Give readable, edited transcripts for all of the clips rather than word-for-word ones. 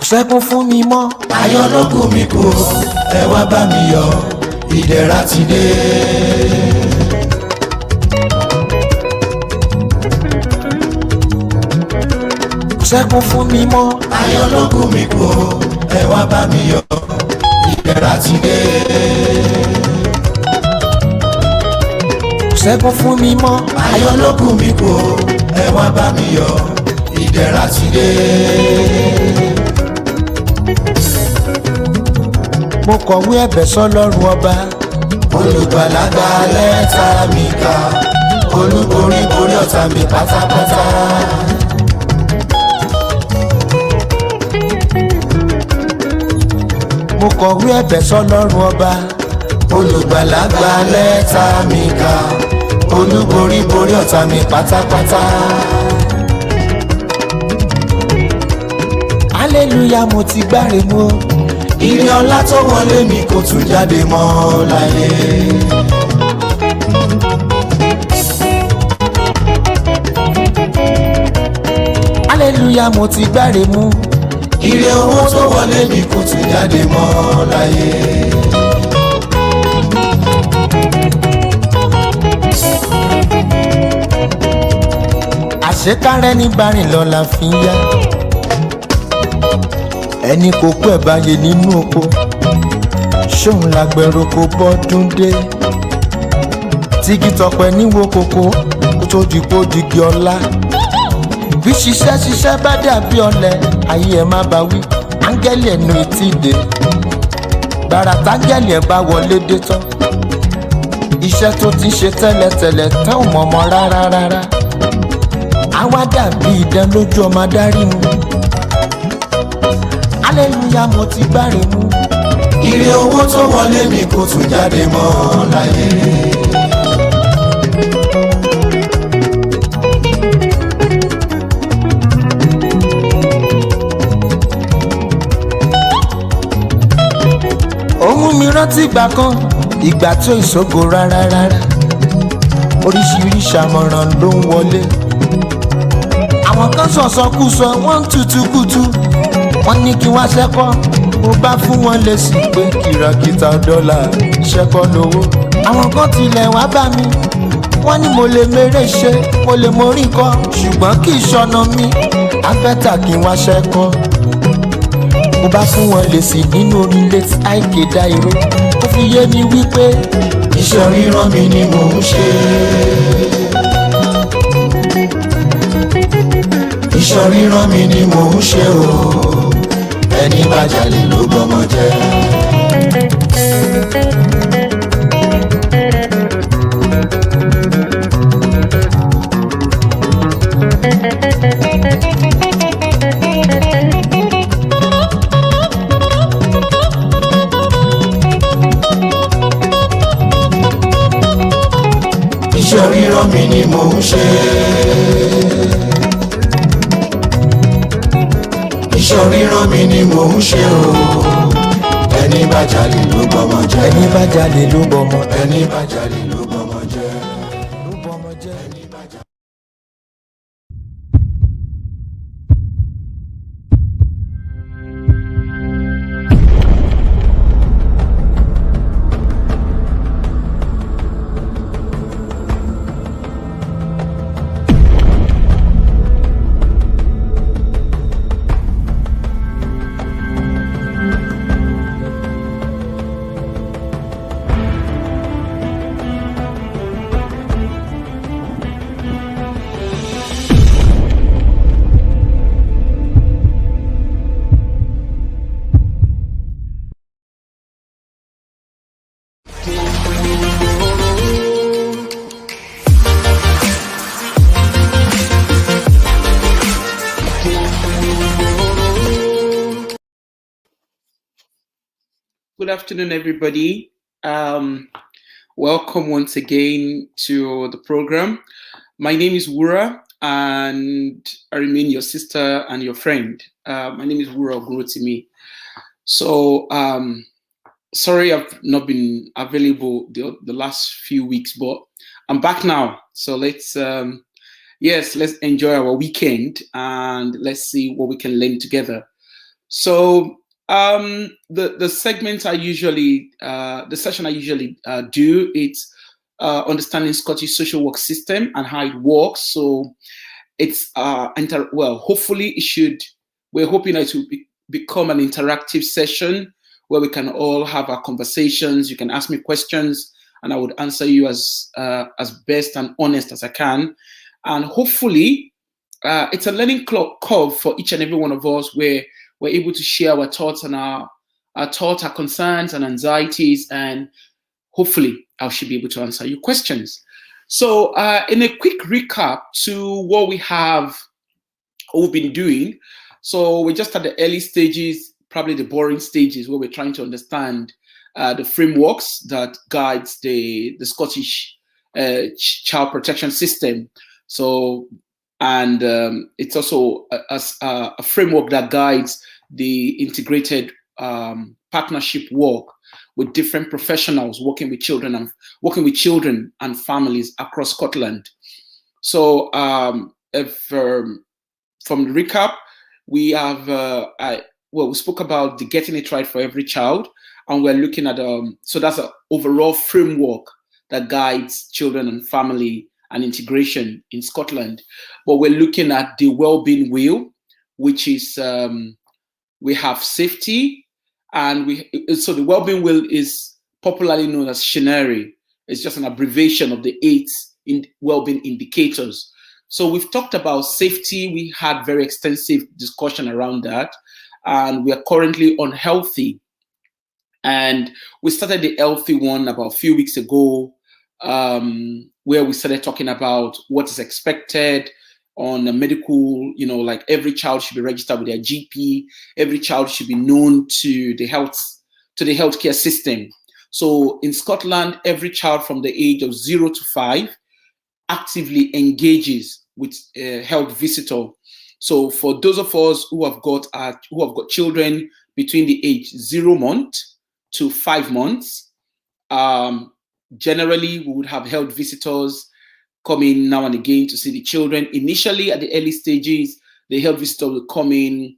Sẹ́kún fún mi mọ́. Ayọ̀ ló kù mí kù, ẹ wá bá mi yọ̀, ìdẹ̀ra ti dé. Sẹ́kún fún mi mọ́. Ayọ̀ ló kù mí kù, ẹ wá bá mi yọ̀, ìdẹ̀ra ti dé. Sẹ́kún fún mi mọ́. Ayọ̀ ló kù mí kù, ẹ wá bá mi yọ̀, ìdẹ̀ra ti dé. Mo kọ̀wé ẹ̀bẹ̀ sọ́lọ́run ọba. Olùgbàlà gba lẹ́tà mi kà, olúborí borí ọ̀tá mi pátápátá. Mo kọ̀wé ẹ̀bẹ̀ sọ́lọ́run ọba. Olùgbàlà gba lẹ́tà mi kà, olúborí borí ọ̀tá mi pátápátá. Hallelujah, mo ti gbáre mú. Ire ọlá tó wọlé mi kò tún jáde mọ́ láyé. Hallelujah, mo ti gbáre mú. Ire owó tó wọlé mi kò tún jáde mọ́ láyé. Àṣekárẹ́ ní bárìn lọ́la fi ń yá. Ẹni kókó ẹ̀ báyé nínú oko, ṣóun lágbẹ̀rù kò bọ́dún dé. Tígi tọpẹ níwó koko kó tó di kó digi ọlá. Bí ṣiṣẹ́ bá dàbí ọ̀lẹ, ayé ẹ̀ má bá wí. Áńgẹ́lì ẹ̀nu etí dé. Gbàrà táńgẹ́lì ẹ̀ bá wọlé dé tán. Iṣẹ́ tó ti ṣe tẹ́lẹ̀tẹ́lẹ̀ tán ò mọ̀mọ́ rárá. Àwa dàbí idán lójú ọmọ adarí mu. Hallelujah, mo ti gbáre mú. Ire owó tó wọlé mi kò tún jáde mọ́ láyé. Ó mú mi rántí ìgbà kan, ìgbà tó ìṣògo rárá. Oríṣiríṣi àmọ̀ràn ló ń wọlé. Àwọn kan sọ̀sọkúsọ, wọ́n ń tutù kùtù. Wọ́n ní kí wá ṣẹ́kọ́, mo bá fún wọn lésì pé kìràkìtà dọ́là ṣẹ́kọ́ lówó. Àwọn kan tilẹ̀ wá bá mi, wọ́n ní mo lè mèrè ṣe, mo lè mórí kọ́, ṣùgbọ́n kì í ṣọ̀nà mi, abẹ́tà kí n wá ṣẹ́kọ́. Mo bá fún wọn lésì nínú orílẹ̀ Apekeade irú. Ó fi yé mi wípé iṣẹ́ ríran mi ni mò ń ṣe. Iṣẹ́ ríran mi ni mò ń ṣe o, ẹni bá jalè ló gbọ́mọ jẹ́. Iṣẹ́ ríran mi ni mò ń ṣe. Iṣẹ́ ríran mi ni mò ń ṣe o, ẹni bá jalè ló gbọ́mọ jẹ́. ẹni bá jalè ló bọmọ. Ẹni bá jalè ló gbọ́mọ jẹ́. Ló bọmọ jẹ́. Ẹni bá jalè. Good afternoon, everybody. Welcome once again to the program. My name is Wura. and I remain your sister and your friend. My name is Wura to me. So sorry I've not been available the last few weeks, but I'm back now. So let's enjoy our weekend and let's see what we can learn together. So the segment I usually the session I usually do, it's understanding Scottish social work system and how it works. So it's hopefully it should, we're hoping it will become an interactive session where we can all have our conversations. You can ask me questions and I would answer you as best and honest as I can. And hopefully it's a learning curve for each and every one of us where we're able to share our thoughts and our thoughts, our concerns and anxieties, and hopefully I should be able to answer your questions. So in a quick recap to what we've been doing. So we're just at the early stages, probably the boring stages, where we're trying to understand the frameworks that guides the Scottish child protection system. So, and it's also a framework that guides the integrated partnership work with different professionals working with children and families across Scotland. So, from the recap, we have we spoke about the getting it right for every child, and we're looking at so that's an overall framework that guides children and family and integration in Scotland. But we're looking at the well-being wheel, which is we have safety, and so the well-being wheel is popularly known as SHINERI. It's just an abbreviation of the 8 well-being indicators. So we've talked about safety. We had very extensive discussion around that, and we are currently on healthy. And we started the healthy one about a few weeks ago, where we started talking about what is expected on a medical, like every child should be registered with their GP. Every child should be known to the healthcare system. So in Scotland, every child from the age of 0 to 5 actively engages with a health visitor. So for those of us who have got children between the age 0 month to 5 months, generally we would have health visitors come in now and again to see the children. Initially, at the early stages, the health visitor will come in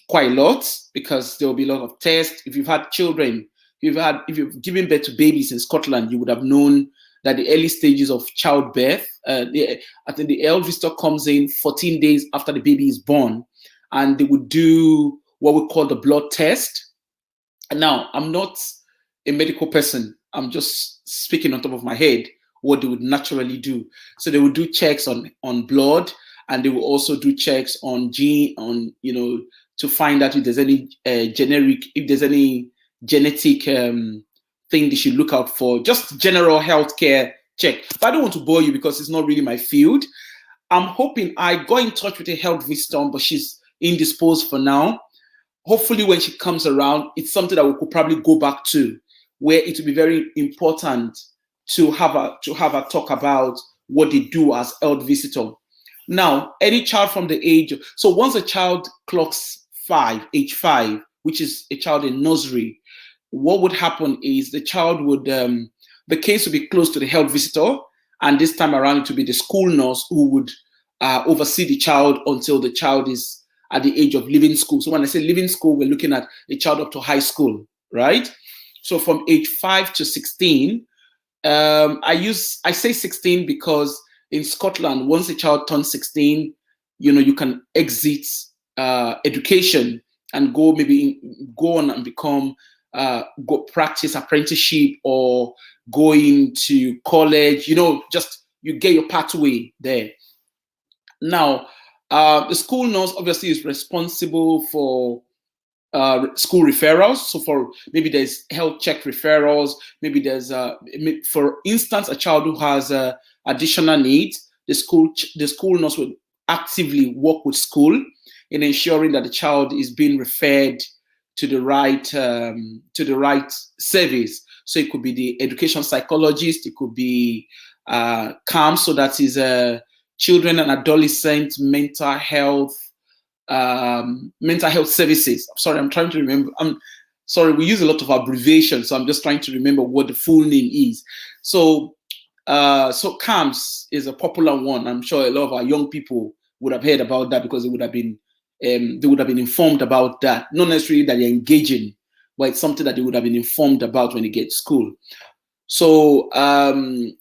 quite a lot because there will be a lot of tests. If you've had children, if you've given birth to babies in Scotland, you would have known that the early stages of childbirth, I think the health visitor comes in 14 days after the baby is born, and they would do what we call the blood test. And now, I'm not a medical person. I'm just speaking on top of my head what they would naturally do. So they would do checks on blood, and they will also do checks on to find out if there's any genetic thing they should look out for. Just general healthcare check. But I don't want to bore you because it's not really my field. I'm hoping I got in touch with a health visitor, but she's indisposed for now. Hopefully when she comes around, it's something that we could probably go back to, where it will be very important to have a talk about what they do as health visitor. Now, any child from the age, so once a child clocks age 5, which is a child in nursery, what would happen is the child would, the case would be close to the health visitor, and this time around it would be the school nurse who would oversee the child until the child is at the age of leaving school. So when I say leaving school, we're looking at a child up to high school, right? So from age 5 to 16, I say 16 because in Scotland, once a child turns 16, you can exit education and go on and become go practice apprenticeship or go into college. Just you get your pathway there. Now, the school nurse obviously is responsible for school referrals. So for maybe there's health check referrals, maybe there's for instance a child who has additional needs, the school nurse will actively work with school in ensuring that the child is being referred to the right service. So it could be the education psychologist, it could be CAM, so that is children and adolescent mental health services. I'm sorry, I'm trying to remember. I'm sorry, we use a lot of abbreviations, so I'm just trying to remember what the full name is. So, so CAMS is a popular one. I'm sure a lot of our young people would have heard about that because they would have been informed about that. Not necessarily that they're engaging, but it's something that they would have been informed about when they get to school. So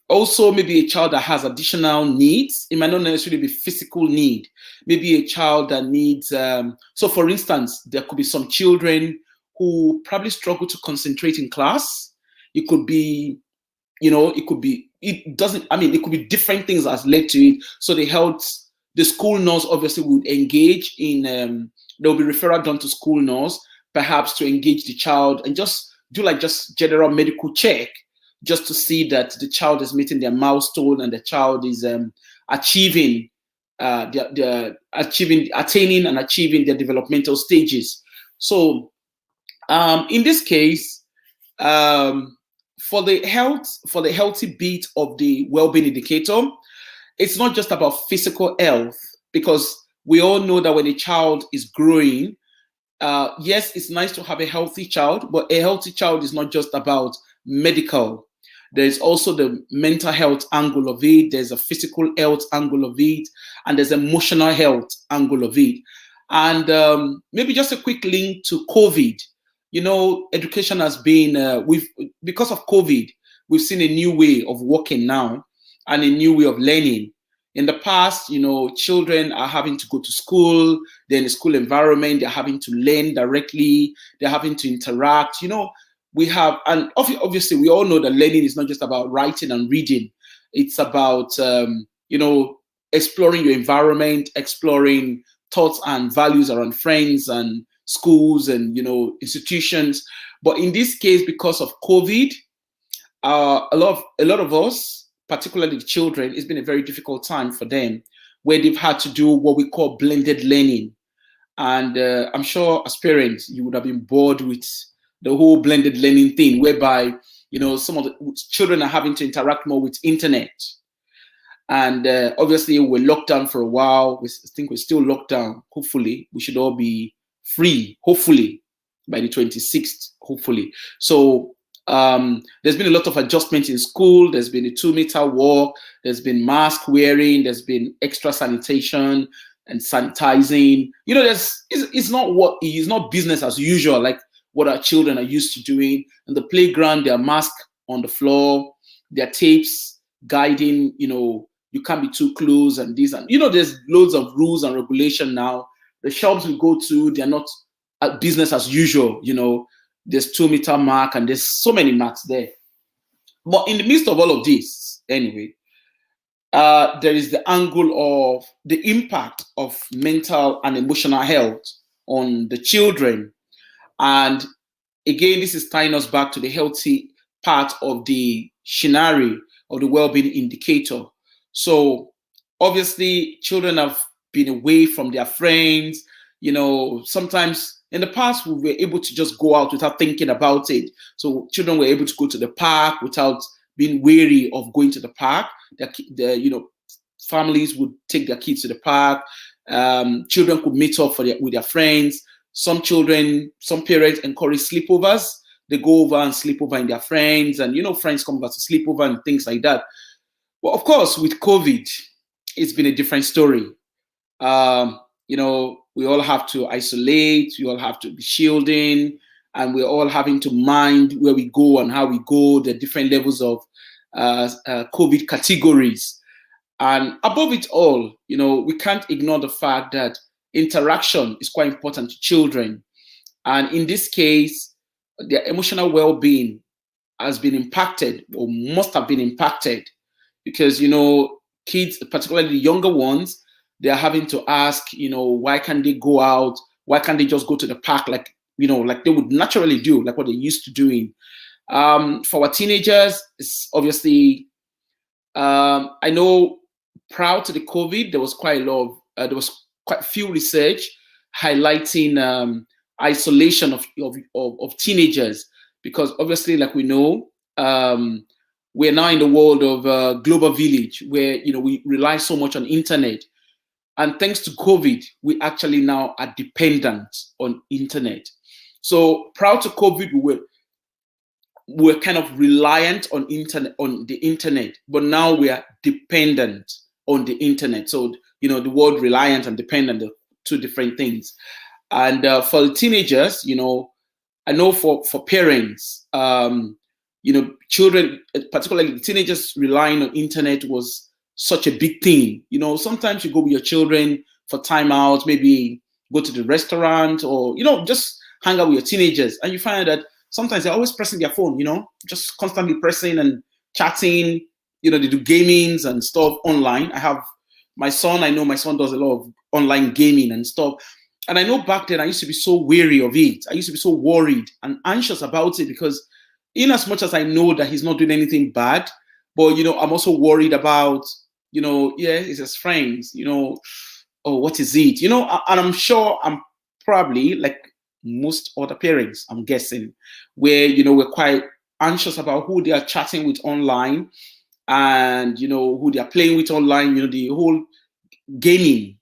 also maybe a child that has additional needs. It might not necessarily be physical need. Maybe a child that needs, so for instance, there could be some children who probably struggle to concentrate in class. It could be, it could be different things that's led to it. So the school nurse obviously would engage in, there will be referral done to school nurse, perhaps to engage the child and just do just general medical check, just to see that the child is meeting their milestone and the child is attaining and achieving their developmental stages. So in this case, for the healthy bit of the well-being indicator, it's not just about physical health, because we all know that when a child is growing, yes, it's nice to have a healthy child, but a healthy child is not just about medical. There's also the mental health angle of it. There's a physical health angle of it, and there's emotional health angle of it. And maybe just a quick link to COVID. Education has been, because of COVID, we've seen a new way of working now and a new way of learning. In the past, children are having to go to school. They're in a school environment. They're having to learn directly. They're having to interact. We have, and obviously we all know that learning is not just about writing and reading. It's about, exploring your environment, exploring thoughts and values around friends and schools and, institutions. But in this case, because of COVID, a lot of us, particularly the children, it's been a very difficult time for them, where they've had to do what we call blended learning. And I'm sure as parents, you would have been bored with the whole blended learning thing, whereby, some of the children are having to interact more with internet. And obviously, we're locked down for a while. We think we're still locked down. Hopefully, we should all be free, hopefully, by the 26th, hopefully. So there's been a lot of adjustments in school. There's been a 2-meter walk. There's been mask wearing. There's been extra sanitation and sanitizing. It's not business as usual, like what our children are used to doing. In the playground, there are masks on the floor. There are tapes guiding, you can't be too close and this. And, there's loads of rules and regulation now. The shops we go to, they're not business as usual. There's 2-meter mark and there's so many marks there. But in the midst of all of this, anyway, there is the angle of the impact of mental and emotional health on the children. And again, this is tying us back to the healthy part of the scenario of the well-being indicator. So obviously, children have been away from their friends. Sometimes in the past, we were able to just go out without thinking about it. So children were able to go to the park without being wary of going to the park. Families would take their kids to the park. Children could meet up with their friends. Some parents encourage sleepovers. They go over and sleep over in their friends, and friends come over to sleep over and things like that. Well, of course, with COVID, it's been a different story. We all have to isolate. We all have to be shielding, and we're all having to mind where we go and how we go. The different levels of COVID categories, and above it all, we can't ignore the fact that interaction is quite important to children. And in this case, their emotional well-being has been impacted, or must have been impacted, because, kids, particularly the younger ones, they're having to ask, why can't they go out? Why can't they just go to the park like they would naturally do, like what they used to doing? For our teenagers, it's obviously, I know prior to the COVID, there was quite few research highlighting isolation of teenagers, because obviously, like we know, we're now in the world of global village where, you know, we rely so much on internet. And thanks to COVID, we actually now are dependent on internet. So prior to COVID, we're kind of reliant on the internet, but now we are dependent on the internet. So, you know, the word reliant and dependent are two different things. And for the teenagers, you know, I know for parents, you know, children, particularly the teenagers, relying on internet was such a big thing. You know, sometimes you go with your children for time out, maybe go to the restaurant, or, you know, just hang out with your teenagers, and you find that sometimes they're always pressing their phone, you know, just constantly pressing and chatting. You know, they do gamings and stuff online. I have my son, I know my son does a lot of online gaming and stuff. And I know back then I used to be so wary of it. I used to be so worried and anxious about it, because in as much as I know that he's not doing anything bad, but, you know, I'm also worried about, you know, yeah, it's his friends, you know, oh, what is it? You know, and I'm sure I'm probably like most other parents, I'm guessing, where, you know, we're quite anxious about who they are chatting with online, and, you know, who they are playing with online, you know, the whole gaming,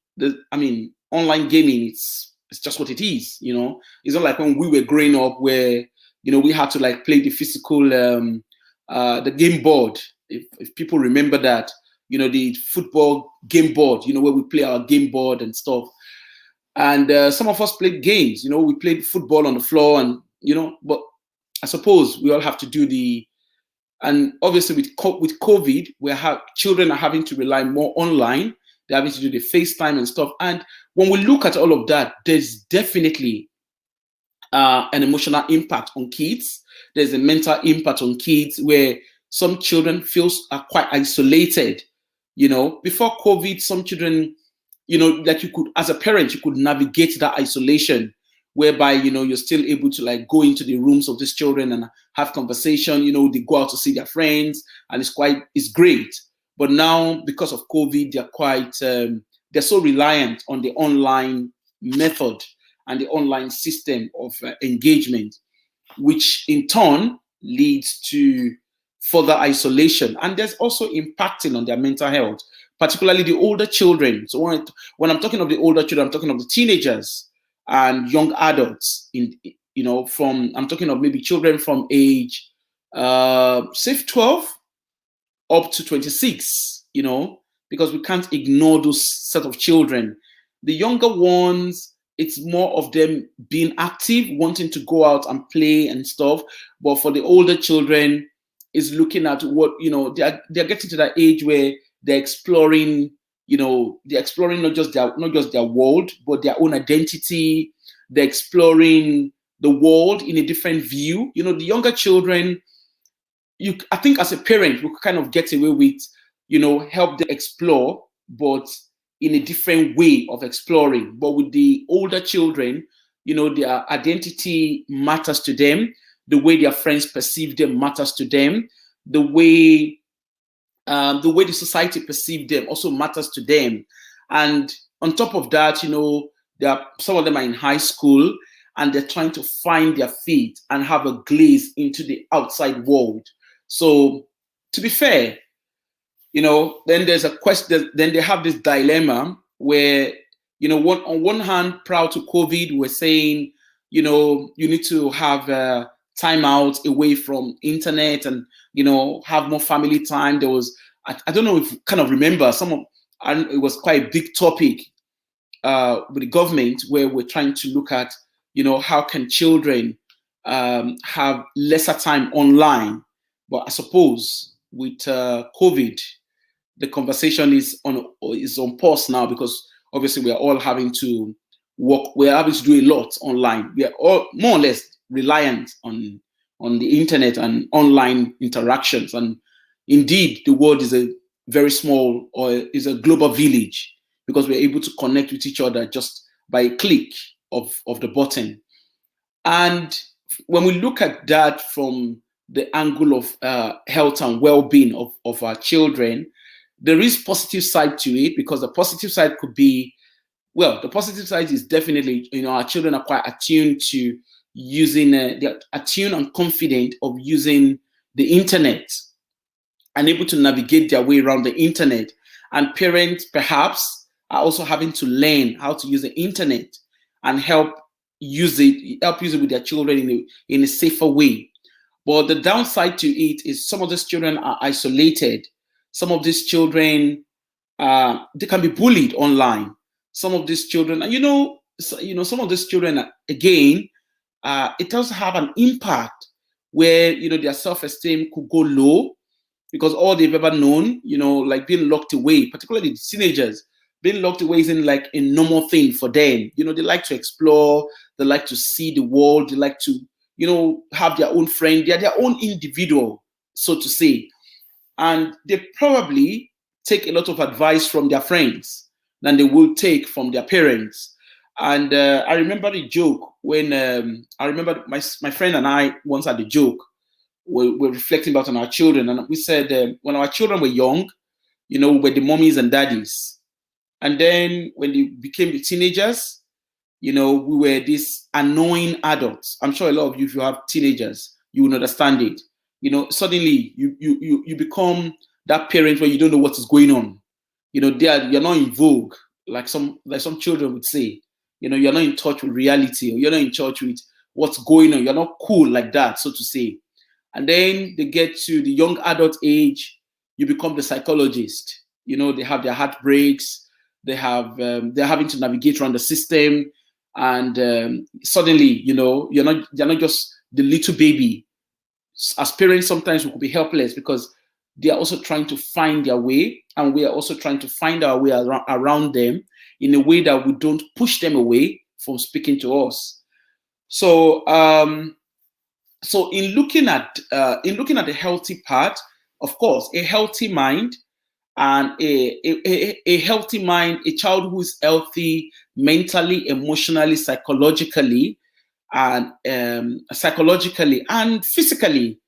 online gaming, it's just what it is, you know. It's not like when we were growing up where, you know, we had to like play the physical, the game board. If people remember that, you know, the football game board, you know, where we play our game board and stuff. And some of us played games, you know, we played football on the floor, and, you know, but I suppose we all have to do and obviously with COVID, children are having to rely more online. They're having to do the FaceTime and stuff. And when we look at all of that, there's definitely an emotional impact on kids. There's a mental impact on kids where some children are quite isolated. You know, before COVID, some children, you know, like you could, as a parent, you could navigate that isolation, whereby, you know, you're still able to like go into the rooms of these children and have conversation. You know, they go out to see their friends, and it's great. But now, because of COVID, they're so reliant on the online method and the online system of engagement, which in turn leads to further isolation. And there's also impacting on their mental health, particularly the older children. So when I'm talking of the older children, I'm talking of the teenagers and young adults. I'm talking of maybe children from age, say 12 up to 26, you know, because we can't ignore those set of children. The younger ones, it's more of them being active, wanting to go out and play and stuff. But for the older children, is looking at what, you know, they're getting to that age where they're exploring, you know, they're exploring not just their world, but their own identity. They're exploring the world in a different view. You know, the younger children, I think as a parent, we could kind of get away with, you know, help them explore, but in a different way of exploring. But with the older children, you know, their identity matters to them. The way their friends perceive them matters to them. The way the society perceives them also matters to them. And on top of that, you know, some of them are in high school, and they're trying to find their feet and have a glaze into the outside world. So, to be fair, you know, then there's a question. Then they have this dilemma where, you know, on one hand, prior to COVID, we're saying, you know, you need to have time out away from internet and, you know, have more family time. There was, I don't know if you kind of remember, and it was quite a big topic with the government, where we're trying to look at, you know, how can children have lesser time online. But I suppose with COVID, the conversation is on pause now, because obviously we are all having to work. We're having to do a lot online. We are all more or less reliant on the internet and online interactions. And indeed, the world is a very small, or is a global village, because we're able to connect with each other just by a click of the button. And when we look at that from the angle of health and well-being of our children, there is positive side to it, because the positive side could be, well, the positive side is definitely, you know, our children are quite attuned to using, they're attuned and confident of using the internet. unable to navigate their way around the internet. And parents perhaps are also having to learn how to use the internet and help use it with their children in a safer way. But the downside to it is some of these children are isolated. Some of these children, they can be bullied online. Some of these children, and some of these children, again, it does have an impact where, their self-esteem could go low because all they've ever known, like being locked away, particularly the teenagers, being locked away isn't like a normal thing for them. They like to explore, they like to see the world, they like to, have their own friend. They're their own individual, so to say. And they probably take a lot of advice from their friends than they will take from their parents. And I remember the joke when I remember my friend and I once had a joke. We're reflecting about on our children, and we said when our children were young, were the mommies and daddies, and then when they became the teenagers, we were these annoying adults. I'm sure a lot of you, if you have teenagers, you will understand it. Suddenly you become that parent where you don't know what is going on. You're not in vogue, like some children would say. You're not in touch with reality, or you're not in touch with what's going on. You're not cool like that, so to say. And then they get to the young adult age, you become the psychologist. They have their heartbreaks, they're having to navigate around the system, and suddenly, you're not just the little baby. As parents, sometimes we could be helpless because they are also trying to find their way, and we are also trying to find our way around them in a way that we don't push them away from speaking to us. So, so in looking at the healthy part, of course, a healthy mind and a healthy mind, a child who is healthy mentally, emotionally, psychologically, and physically,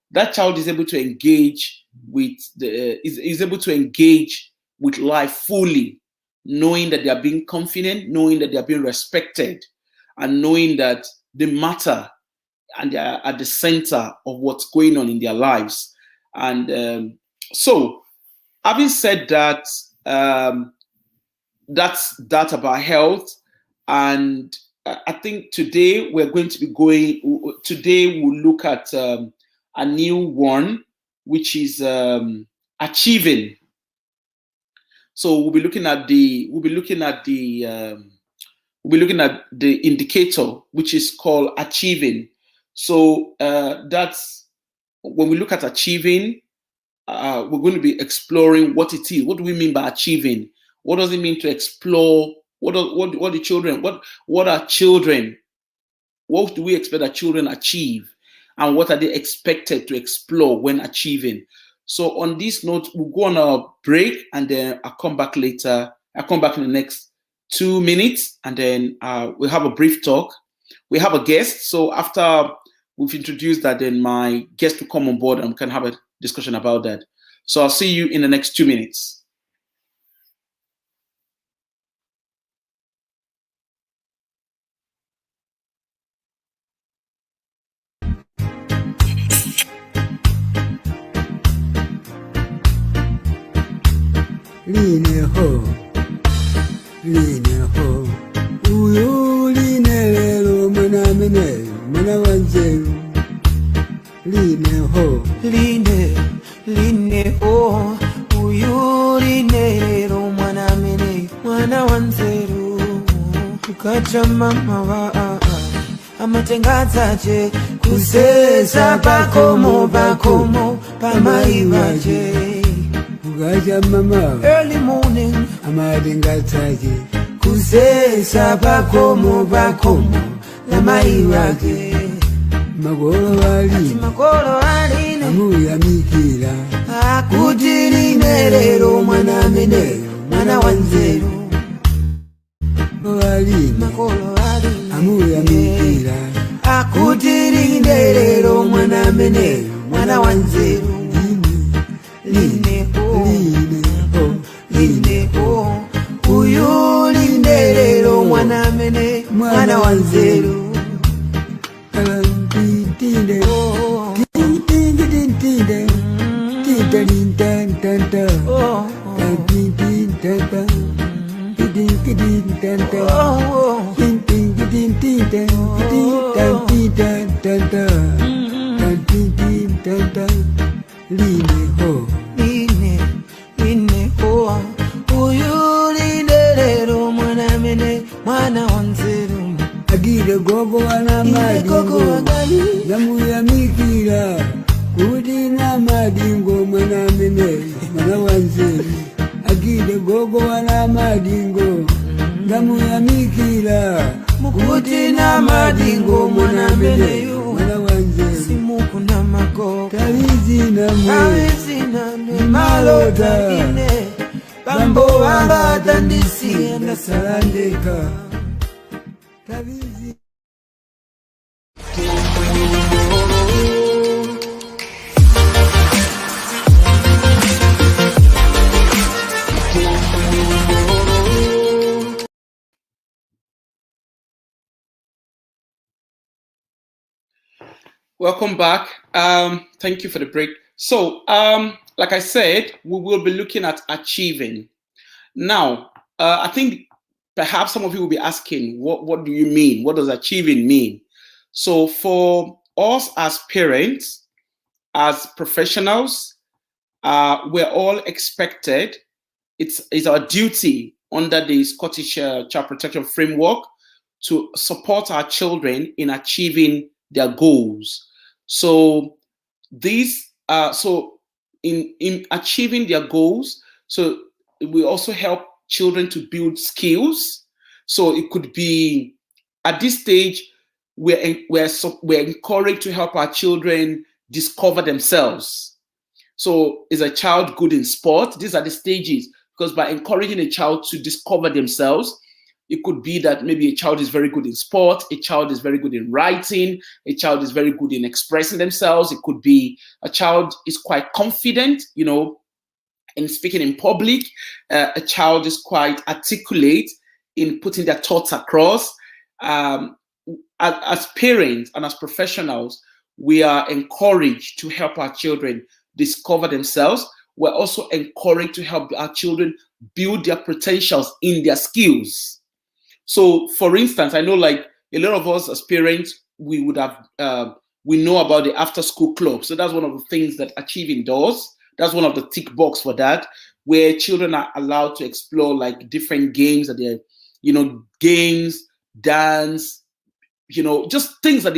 that child is able to engage with life fully, knowing that they are being confident, knowing that they are being respected, and knowing that they matter and they are at the center of what's going on in their lives. And so, having said that, that's that about health. And I think today we're going to be today we'll look at a new one, which is achieving. So we'll be looking at the indicator, which is called achieving. So that's when we look at achieving, we're going to be exploring what it is. What do we mean by achieving? What does it mean to explore? What are children? What do we expect that children achieve? And what are they expected to explore when achieving? So on this note, we'll go on a break, and then I'll come back later. I'll come back in the next 2 minutes, and then we'll have a brief talk. We have a guest. So after we've introduced that, then my guest will come on board and we can have a discussion about that. So I'll see you in the next 2 minutes. Line ho, uyu line lelo mana wanzeru. Line ho, uyu line lelo mana wanzeru. Kukacha mama wa amatengazaje kusesa bakomo pamaiwaje. Mama, early morning, amadingataje kusesa bakomo la maiwake. Magolo wali amuya mikira akutiri nerero mwana wanzeru. Magolo wali amuya mikira akutiri nerero mwana wanzeru. Line ho, uyu line lelo mwana wanzeru. Tinde Line ho uyu lindelero mwana mene mwana wanzeru agire gogo wana madingo namu ya mikira kudi na madingo mwana mene mwana wanzeru agire gogo wana madingo namu ya mikira mukuti na madingo mwana mene mwana wanzeru simuku na mako kawizi na mwe malota ine bambo wanga tandisi na salandeka kawizi. Welcome back. Thank you for the break. So, like I said, we will be looking at achieving. Now, I think perhaps some of you will be asking, what do you mean? What does achieving mean? So, for us as parents, as professionals, we're all expected. It's our duty under the Scottish Child Protection Framework to support our children in achieving their goals. So in achieving their goals, so we also help children to build skills. So it could be at this stage we're encouraged to help our children discover themselves. So is a child good in sport? These are the stages, because by encouraging a child to discover themselves, it could be that maybe a child is very good in sport, a child is very good in writing, a child is very good in expressing themselves. It could be a child is quite confident, in speaking in public. A child is quite articulate in putting their thoughts across. As parents and as professionals, we are encouraged to help our children discover themselves. We're also encouraged to help our children build their potentials in their skills. So, for instance, I know like a lot of us as parents, we would have, we know about the after school club. So that's one of the things that Achieving does. That's one of the tick box for that, where children are allowed to explore like different games that they're, games, dance, just things that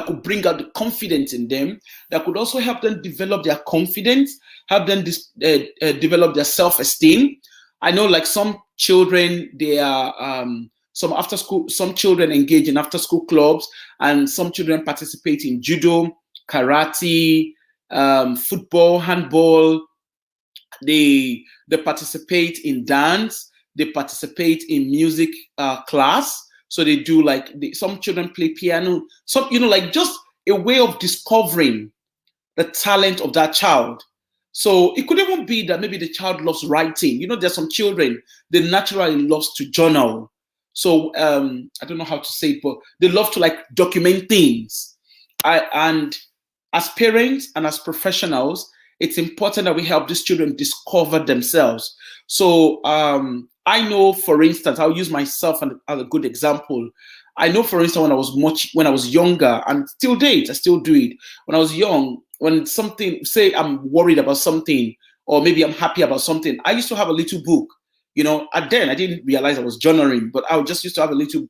could bring out the confidence in them, that could also help them develop their confidence, help them develop their self-esteem. I know like some children, they are some children engage in after school clubs, and some children participate in judo, karate, football, handball. They participate in dance, they participate in music class. So they do some children play piano, some, like just a way of discovering the talent of that child. So it could even be that maybe the child loves writing. There's some children, they naturally love to journal. So I don't know how to say it, but they love to like document things. And as parents and as professionals, it's important that we help these children discover themselves. So I know, for instance, I'll use myself as a good example. I know, for instance, when I was younger, and still date, I still do it. When I was young, when something, say I'm worried about something, or maybe I'm happy about something, I used to have a little book. And then I didn't realize I was journaling, but I just used to have a little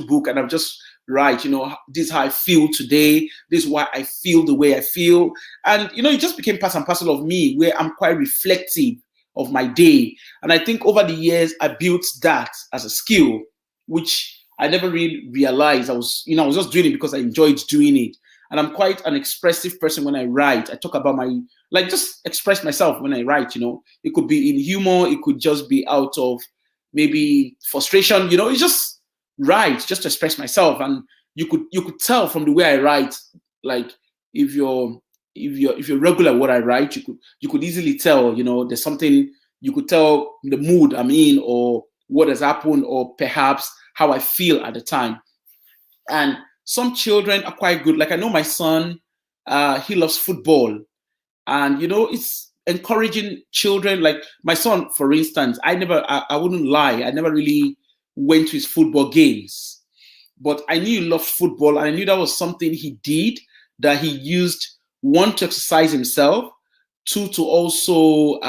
book, and I would just write, this is how I feel today. This is why I feel the way I feel. And, it just became part and parcel of me, where I'm quite reflective of my day. And I think over the years, I built that as a skill, which I never really realized I was just doing it because I enjoyed doing it. And I'm quite an expressive person when I write. I talk about just express myself when I write, It could be in humor. It could just be out of maybe frustration, it's just write, just to express myself. And you could tell from the way I write, like if you're regular what I write, you could easily tell, there's something, you could tell the mood I'm in, or what has happened, or perhaps how I feel at the time. And some children are quite good. Like I know my son, he loves football, and it's encouraging children. Like my son, for instance, I wouldn't lie, I never really went to his football games. But I knew he loved football, and I knew that was something he did, that he used, one, to exercise himself, two, to also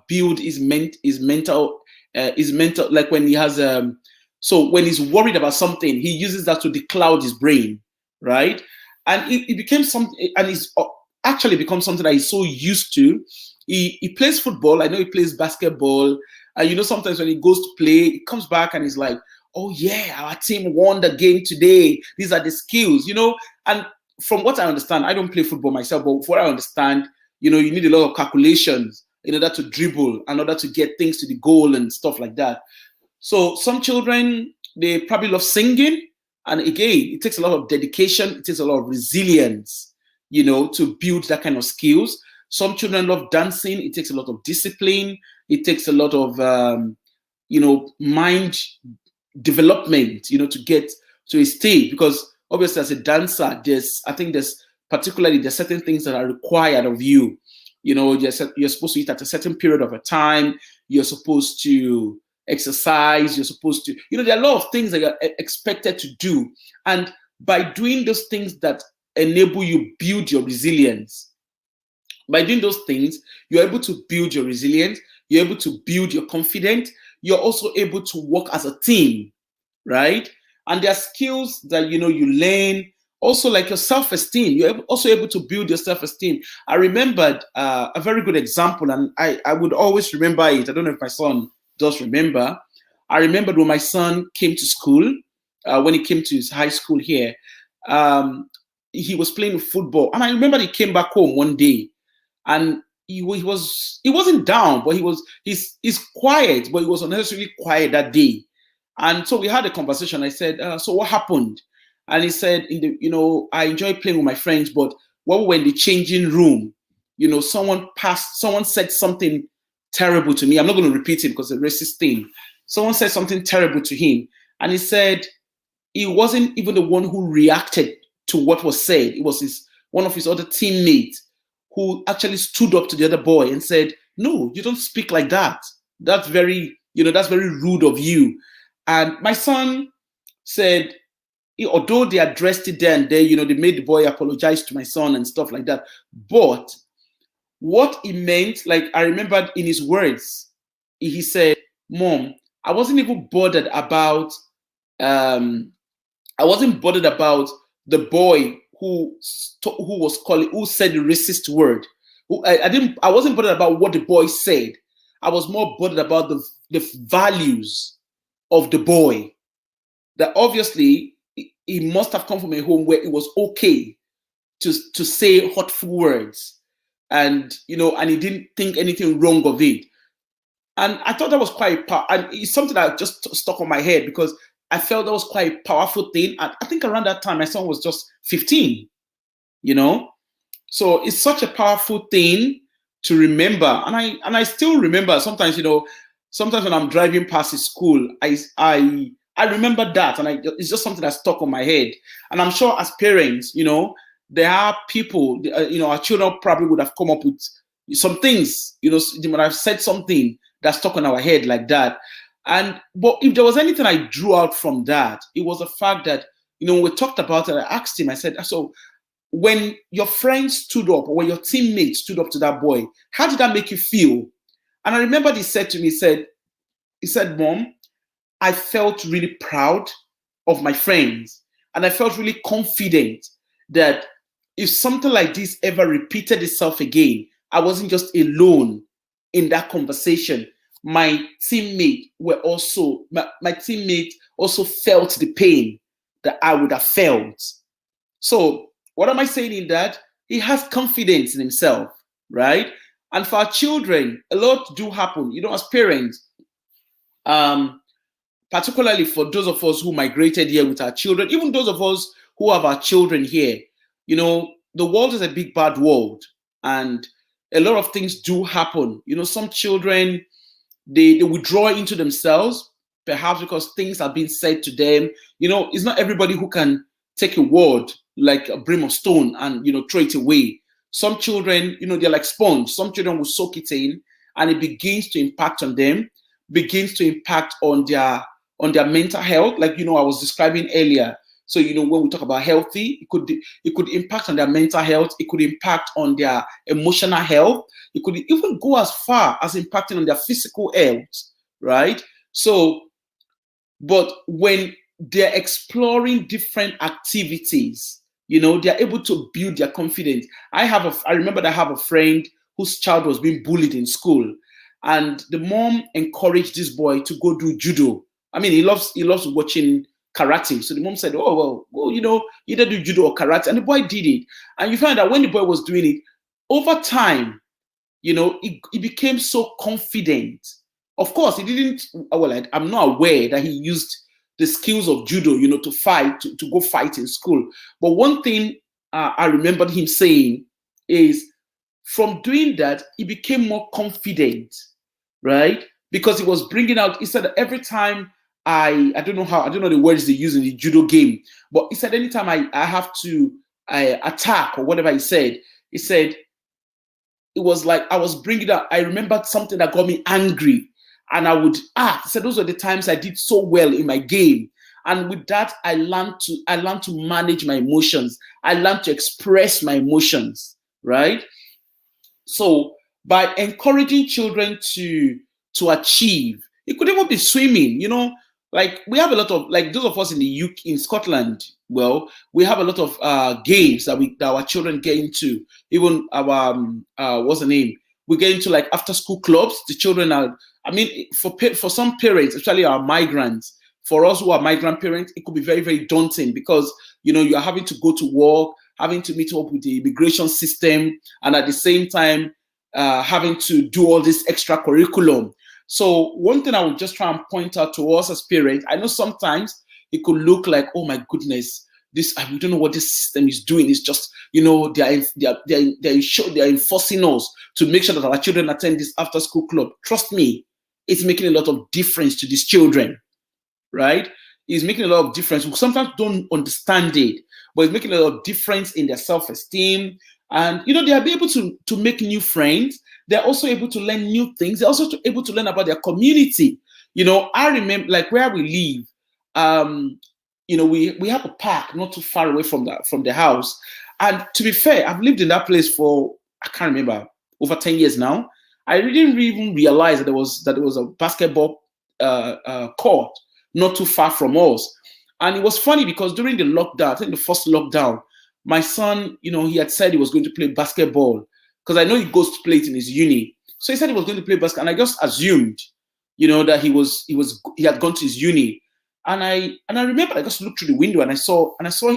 build his mental, like when he has so when he's worried about something, he uses that to decloud his brain, right? And it became something, and it's actually become something that he's so used to. He plays football. I know he plays basketball. And you know, sometimes when he goes to play, he comes back and he's like, oh yeah, our team won the game today. These are the skills, you know. And from what I understand, I don't play football myself, but from what I understand, you know, you need a lot of calculations in order to dribble, in order to get things to the goal and stuff like that. So some children, they probably love singing. And again, it takes a lot of dedication. It takes a lot of resilience, you know, to build that kind of skills. Some children love dancing. It takes a lot of discipline. It takes a lot of, you know, mind development, you know, to get to a stage. Because obviously, as a dancer, there's certain things that are required of you. You know, you're supposed to eat at a certain period of a time. You're supposed to exercise. You're supposed to, you know, there are a lot of things that you're expected to do. And by doing those things that enable you build your resilience, by doing those things, you're able to build your resilience. You're able to build your confidence. You're also able to work as a team, right? And there are skills that, you know, you learn. Also, like your self-esteem, you're also able to build your self-esteem. I remembered a very good example, and I would always remember it. I don't know if my son does remember. I remembered when my son came to school, when he came to his high school here, he was playing football. And I remember he came back home one day, and he wasn't down, but he's quiet, but he was unnecessarily quiet that day. And so we had a conversation. I said, so what happened? And he said, you know, I enjoy playing with my friends, but when we were in the changing room, you know, someone said something terrible to me. I'm not going to repeat it because it's a racist thing. Someone said something terrible to him. And he said he wasn't even the one who reacted to what was said. It was one of his other teammates who actually stood up to the other boy and said, no, you don't speak like that. That's very rude of you. And my son said, although they addressed it there and there, you know, they made the boy apologize to my son and stuff like that. But what it meant, like I remembered in his words, he said, Mom, I wasn't even bothered about the boy who said the racist word. I wasn't bothered about what the boy said. I was more bothered about the values of the boy. That obviously he must have come from a home where it was okay to say hurtful words, and you know, and he didn't think anything wrong of it. And I thought that was quite and it's something that just stuck on my head because I felt that was quite a powerful thing. And I think around that time my son was just 15, you know. So it's such a powerful thing to remember. And I still remember sometimes, you know, sometimes when I'm driving past his school, I remember that, and it's just something that stuck on my head. And I'm sure as parents, you know, there are people, you know, our children probably would have come up with some things, you know, they might have said something that stuck on our head like that. But if there was anything I drew out from that, it was the fact that, you know, when we talked about it, I asked him, I said, so when your friends stood up or when your teammates stood up to that boy, how did that make you feel? And I remember he said to me, he said, Mom, I felt really proud of my friends. And I felt really confident that if something like this ever repeated itself again, I wasn't just alone in that conversation. My teammates also felt the pain that I would have felt. So what am I saying in that? He has confidence in himself, right? And for our children, a lot do happen. You know, as parents, particularly for those of us who migrated here with our children, even those of us who have our children here, you know, the world is a big, bad world. And a lot of things do happen. You know, some children, they withdraw into themselves, perhaps because things are being said to them. You know, it's not everybody who can take a word like a brim of stone and, you know, throw it away. Some children, you know, they're like sponge. Some children will soak it in and it begins to impact on them, begins to impact on their on their mental health, like I was describing earlier. So when we talk about healthy, it could impact on their mental health. It could impact on their emotional health. It could even go as far as impacting on their physical health, right? So, but when they're exploring different activities, they're able to build their confidence. I remember that I have a friend whose child was being bullied in school, and the mom encouraged this boy to go do judo. I mean, he loves watching karate. So the mom said, "Oh well, either do judo or karate," and the boy did it. And you find that when the boy was doing it, over time, he became so confident. Of course, he didn't. Well, I'm not aware that he used the skills of judo, to fight, to go fight in school. But one thing I remembered him saying is, from doing that, he became more confident, right? Because he was bringing out. He said that every time I don't know the words they use in the judo game, but he said anytime I have to attack or whatever he said it was like I was bringing up. I remembered something that got me angry, and I would so those are the times I did so well in my game. And with that, I learned to manage my emotions. I learned to express my emotions, right? So by encouraging children to achieve, it could even be swimming. Like we have a lot of, like those of us in the UK, in Scotland. Well, we have a lot of games that our children get into. Even our what's the name? We get into like after school clubs. The children are. I mean, for some parents, especially our migrants. For us who are migrant parents, it could be very, very daunting because you're having to go to work, having to meet up with the immigration system, and at the same time having to do all this extra curriculum. So one thing I would just try and point out to us as parents, I know sometimes it could look like, oh my goodness, we don't know what this system is doing. It's just, they're enforcing us to make sure that our children attend this after school club. Trust me, it's making a lot of difference to these children, right? It's making a lot of difference. We sometimes don't understand it, but it's making a lot of difference in their self-esteem. And, they'll be able to make new friends. They're also able to learn new things. They're also able to learn about their community. I remember, like where we live, we have a park not too far away from the house. And to be fair, I've lived in that place for, I can't remember, over 10 years now. I didn't even realize that there was a basketball court not too far from us. And it was funny because during the lockdown, I think the first lockdown, my son, he had said he was going to play basketball because I know he goes to play it in his uni. So he said he was going to play basketball, and I just assumed, that he had gone to his uni. And I remember I just looked through the window and I saw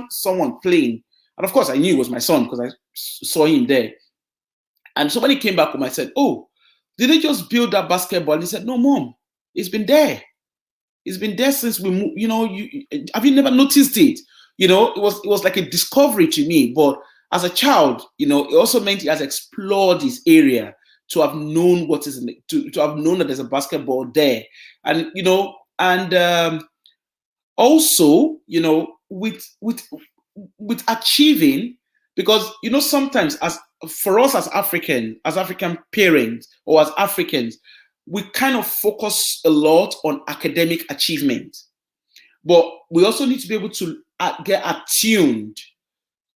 someone playing, and of course I knew it was my son because I saw him there. And so when he came back home, I said, "Oh, did they just build that basketball?" And he said, "No, Mom, it's been there. It's been there since we moved. Have you never noticed it?" It was like a discovery to me. But as a child, it also meant he has explored this area to have known what is to have known that there's a basketball there, and also with achieving, because sometimes for us as African parents or as Africans, we kind of focus a lot on academic achievement, but we also need to be able to get attuned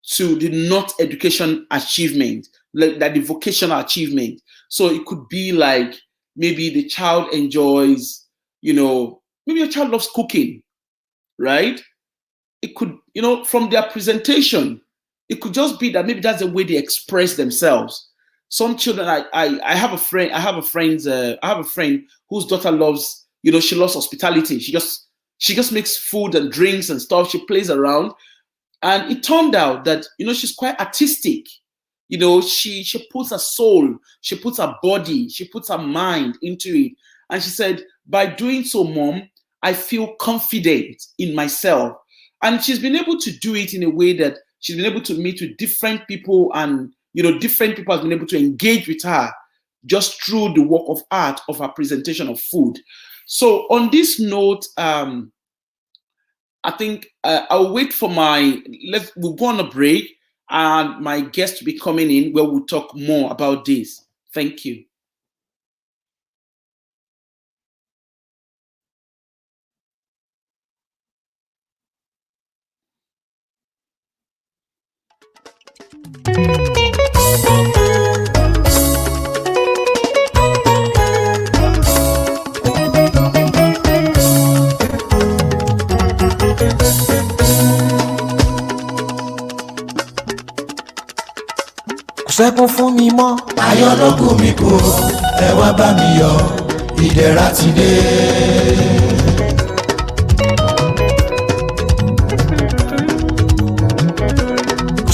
to the not education achievement, like that the vocational achievement. So it could be like maybe the child enjoys, maybe a child loves cooking, right? It could, from their presentation, it could just be that maybe that's the way they express themselves. Some children, I have a friend, I have a friend whose daughter loves, she loves hospitality. She just makes food and drinks and stuff. She plays around. And it turned out that, she's quite artistic. She puts her soul, she puts her body, she puts her mind into it. And she said, by doing so, Mom, I feel confident in myself. And she's been able to do it in a way that she's been able to meet with different people, and different people have been able to engage with her just through the work of art of her presentation of food. So on this note, I think I'll wait for we'll go on a break and my guest to be coming in where we'll talk more about this. Thank you. Sẹ́kún fún mi mọ́. Ayọ̀ ló kù mí kù o, ẹ wá bá mi yọ̀, ìdẹ̀ra ti dé.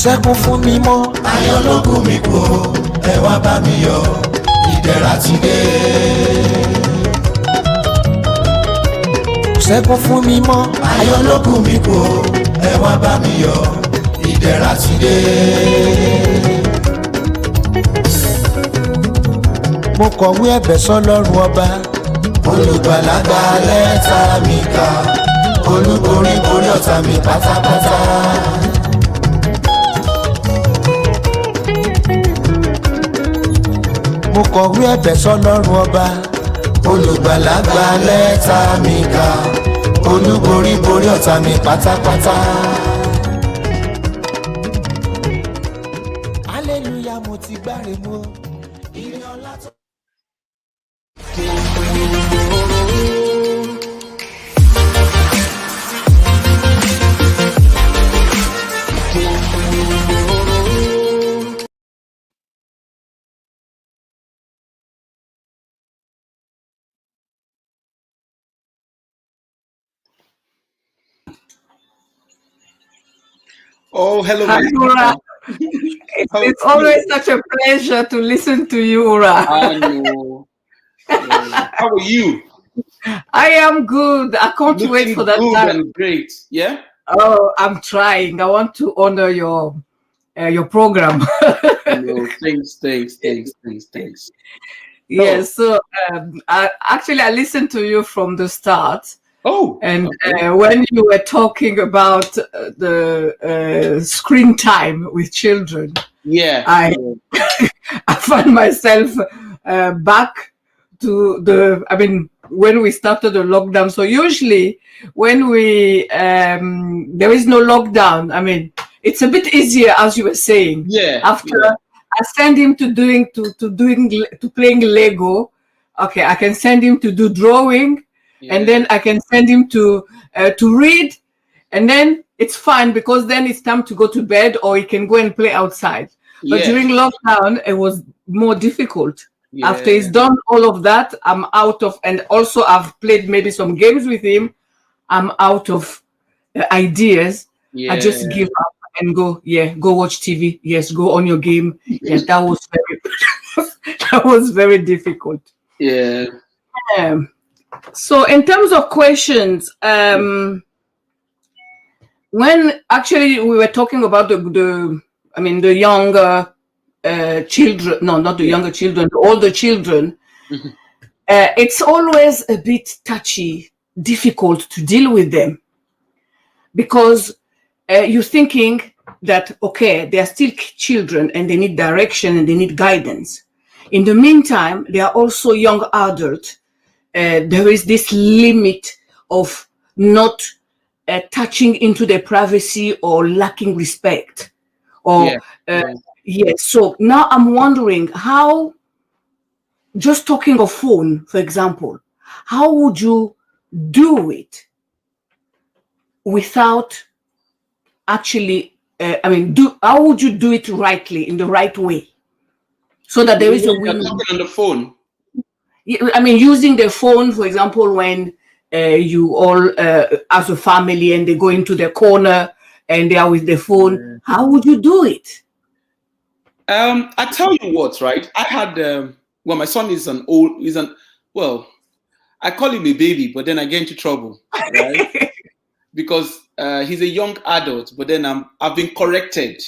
Sẹ́kún fún mi mọ́. Ayọ̀ ló kù mí kù o, ẹ wá bá mi yọ̀, ìdẹ̀ra ti dé. Sẹ́kún fún mi mọ́. Ayọ̀ ló kù mí kù o, ẹ wá bá mi yọ̀, ìdẹ̀ra ti dé. Mo kọ̀wé ẹ̀bẹ̀ sọ́lọ́run ọba. Olùgbàlà gba lẹ́tà mi kà, olúborí borí ọ̀tá mi pátápátá. Mo kọ̀wé ẹ̀bẹ̀ sọ́lọ́run ọba. Olùgbàlà gba lẹ́tà mi kà, olúborí borí ọ̀tá mi pátápátá. Hallelujah, mo ti gbáre mú. Ire ọlá tó. Oh, hello, Hi, my Wura. How It's are you? always such a pleasure to listen to you, Wura. I know. How are you? I am good. I can't wait Looking for that good time. and great. Yeah. Oh, I'm trying. I want to honor your program. No, thanks. Yes. So I listened to you from the start. Oh, And okay. when you were talking about the screen time with children, Yeah. I found myself back to when we started the lockdown. So usually when we there is no lockdown, it's a bit easier, as you were saying. Yeah. After yeah. I send him to playing Lego, okay, I can send him to do drawing. Yeah. And then I can send him to read, and then it's fine because then it's time to go to bed or he can go and play outside. But Yeah. during lockdown, it was more difficult. Yeah. After he's done all of that, I'm out of, and also I've played maybe some games with him. I'm out of ideas. Yeah. I just give up and go watch TV. Yes, go on your game. Yes, that was that was very difficult. Yeah. So in terms of questions, when actually we were talking about the younger children, no, not the younger children, the older children, it's always a bit touchy, difficult to deal with them because you're thinking that, okay, they are still children and they need direction and they need guidance. In the meantime, they are also young adults. There is this limit of not touching into their privacy or lacking respect. So now I'm wondering how, just talking of phone, for example, how would you do it without actually, how would you do it rightly, in the right way? So that there is a win. Talking on the phone. Using the phone, for example, when you all, as a family, and they go into the corner and they are with the phone, how would you do it? I tell you what, right? I had, my son is I call him a baby, but then I get into trouble, right? Because he's a young adult, but then I've been corrected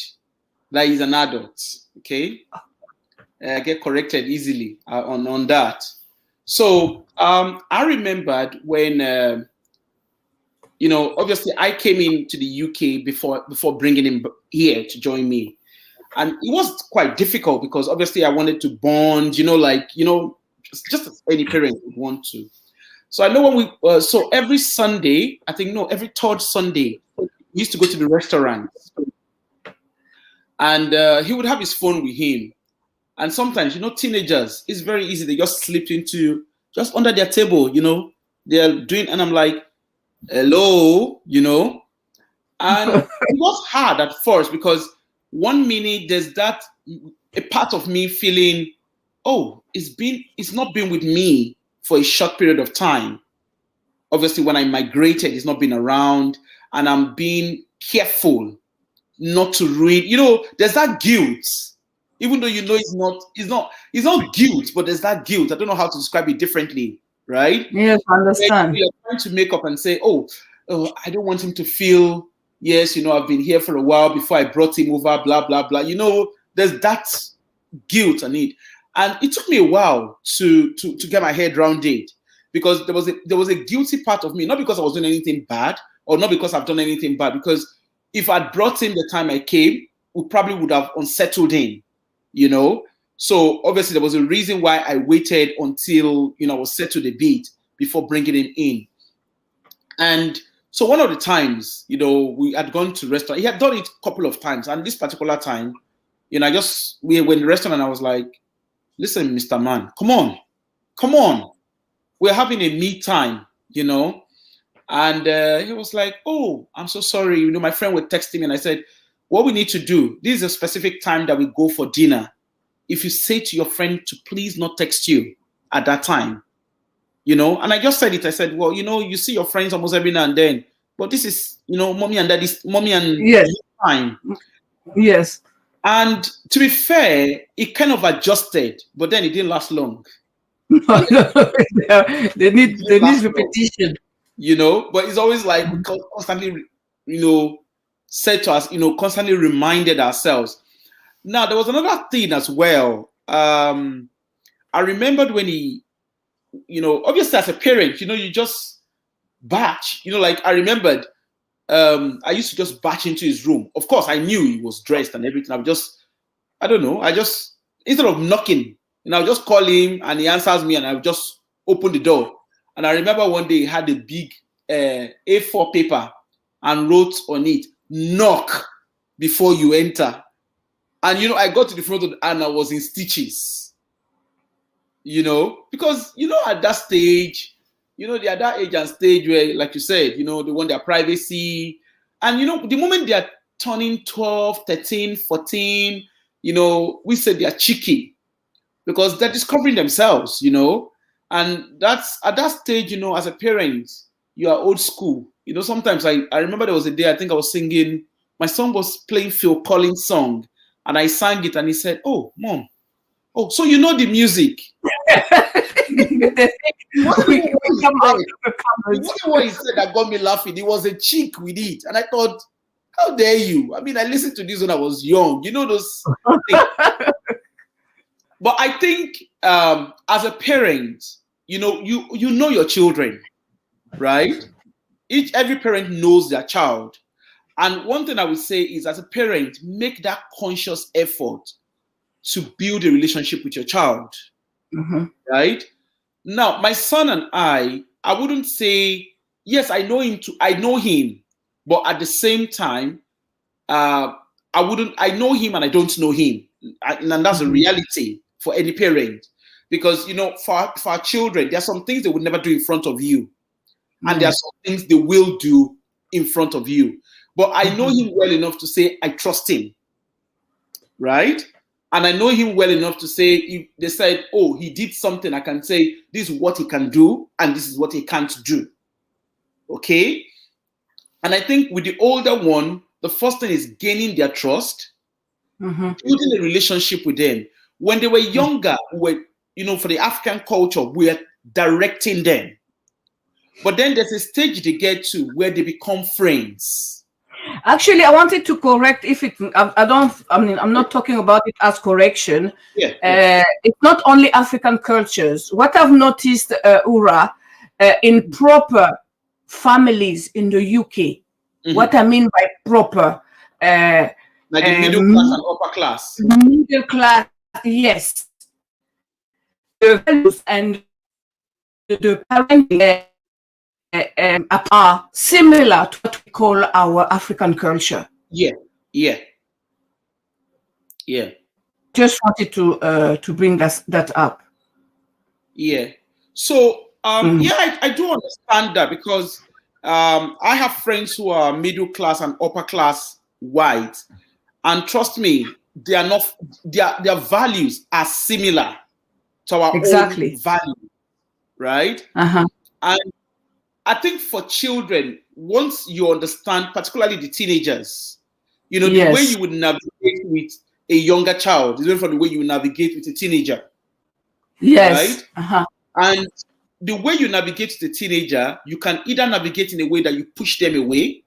that he's an adult, okay? I get corrected easily on that. So I remembered when, obviously I came into the UK before bringing him here to join me. And it was quite difficult because obviously I wanted to bond, just as any parent would want to. So I know when so every Sunday, every third Sunday, we used to go to the restaurant. and he would have his phone with him. And sometimes, teenagers, it's very easy. They just slip into just under their table, they're doing, and I'm like, hello, and it was hard at first because 1 minute there's that a part of me feeling, oh, it's not been with me for a short period of time. Obviously, when I migrated, it's not been around, and I'm being careful not to ruin. There's that guilt, even though it's not guilt, but there's that guilt. I don't know how to describe it differently, right? Yes, I understand. You're trying to make up and say, oh, I don't want him to feel, yes, I've been here for a while before I brought him over, blah, blah, blah. There's that guilt on it. And it took me a while to get my head around it, because there was a guilty part of me, not because I was doing anything bad or not because I've done anything bad, because if I'd brought him the time I came, we probably would have unsettled him, So obviously there was a reason why I waited until, I was settled a bit before bringing him in. And so one of the times, we had gone to restaurant. He had done it a couple of times. And this particular time, we were in the restaurant and I was like, listen, Mr. Man, come on. We're having a me time, And he was like, oh, I'm so sorry. My friend would text me and I said, what we need to do, this is a specific time that we go for dinner. If you say to your friend to please not text you at that time, and I just said it. I said, well, you see your friends almost every now and then, but this is, mommy and yes. time. Yes. And to be fair, it kind of adjusted, but then it didn't last long. They need repetition. But it's always like we constantly, said to us, constantly reminded ourselves. Now, there was another thing as well. I remembered when he, obviously as a parent, you just batch, like I remembered, I used to just batch into his room. Of course, I knew he was dressed and everything. Instead of knocking, I would just call him and he answers me and I would just open the door. And I remember one day he had a big A4 paper and wrote on it, knock before you enter. And, I got to the front of the, and I was in stitches, because, at that stage, they're at that age and stage where, like you said, they want their privacy. And, the moment they are turning 12, 13, 14, we say they are cheeky because they're discovering themselves, and that's at that stage, as a parent, you are old school. Sometimes I remember there was a day, I think I was singing, my son was playing Phil Collins' song and I sang it and he said, oh, Mom, oh, so the music. What he said that got me laughing. He was a chick with it. And I thought, how dare you? I mean, I listened to this when I was young. Those things. But I think as a parent, you know your children, right? Every parent knows their child. And one thing I would say is, as a parent, make that conscious effort to build a relationship with your child, right? Now, my son and I wouldn't say, yes, I know him, but at the same time, I know him and I don't know him. And that's a reality for any parent. Because, for our children, there are some things they would never do in front of you. And there are some things they will do in front of you. But I know him well enough to say, I trust him, right? And I know him well enough to say, if they said, oh, he did something, I can say, this is what he can do, and this is what he can't do, okay? And I think with the older one, the first thing is gaining their trust, building a relationship with them. When they were younger, for the African culture, we are directing them. But then there's a stage they get to where they become friends. Actually, I wanted to correct I'm not talking about it as correction. It's not only African cultures. What I've noticed, Wura, in proper families in the UK, what I mean by proper, like the middle class and upper class. Middle class, yes. The values and the parenting are similar to what we call our African culture. Yeah. Yeah. Just wanted to bring that up. Yeah. So Mm. yeah, I do understand that because I have friends who are middle class and upper class white, and trust me, they are not their values are similar to our own Exactly. value, right? Uh-huh. And I think for children, once you understand, particularly the teenagers, you know, the way Yes. you would navigate with a younger child is different from the way you navigate with a teenager, right? Yes. Uh-huh. And the way you navigate the teenager, you can either navigate in a way that you push them away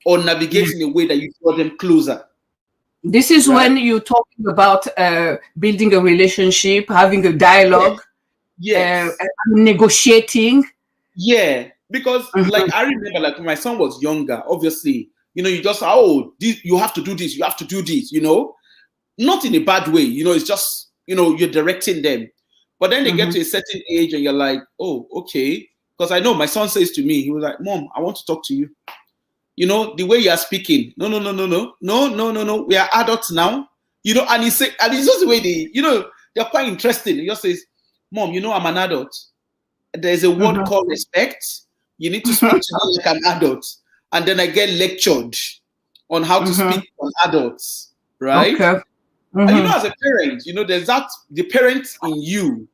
or navigate Yes. in a way that you draw them closer. This is Right? when you're talking about building a relationship, having a dialogue, Yes. negotiating. Yeah. Because like Mhm. I remember like when my son was younger, obviously, you know, you just you have to do this, you have to do this, you know. Not in a bad way, you know, it's just, you know, you're directing them. But then they get to a certain age and you're like, oh, okay. Because I know my son says to me, he was like, Mom, I want to talk to you. You know, the way you are speaking. No. We are adults now. You know, and and it's just the way they're quite interesting. He just says, Mom, you know, I'm an adult. There's a word called respect. You need to speak to me like an adult. And then I get lectured on how to speak on adults, right? Okay. And you know, as a parent, you know, there's the parent in you,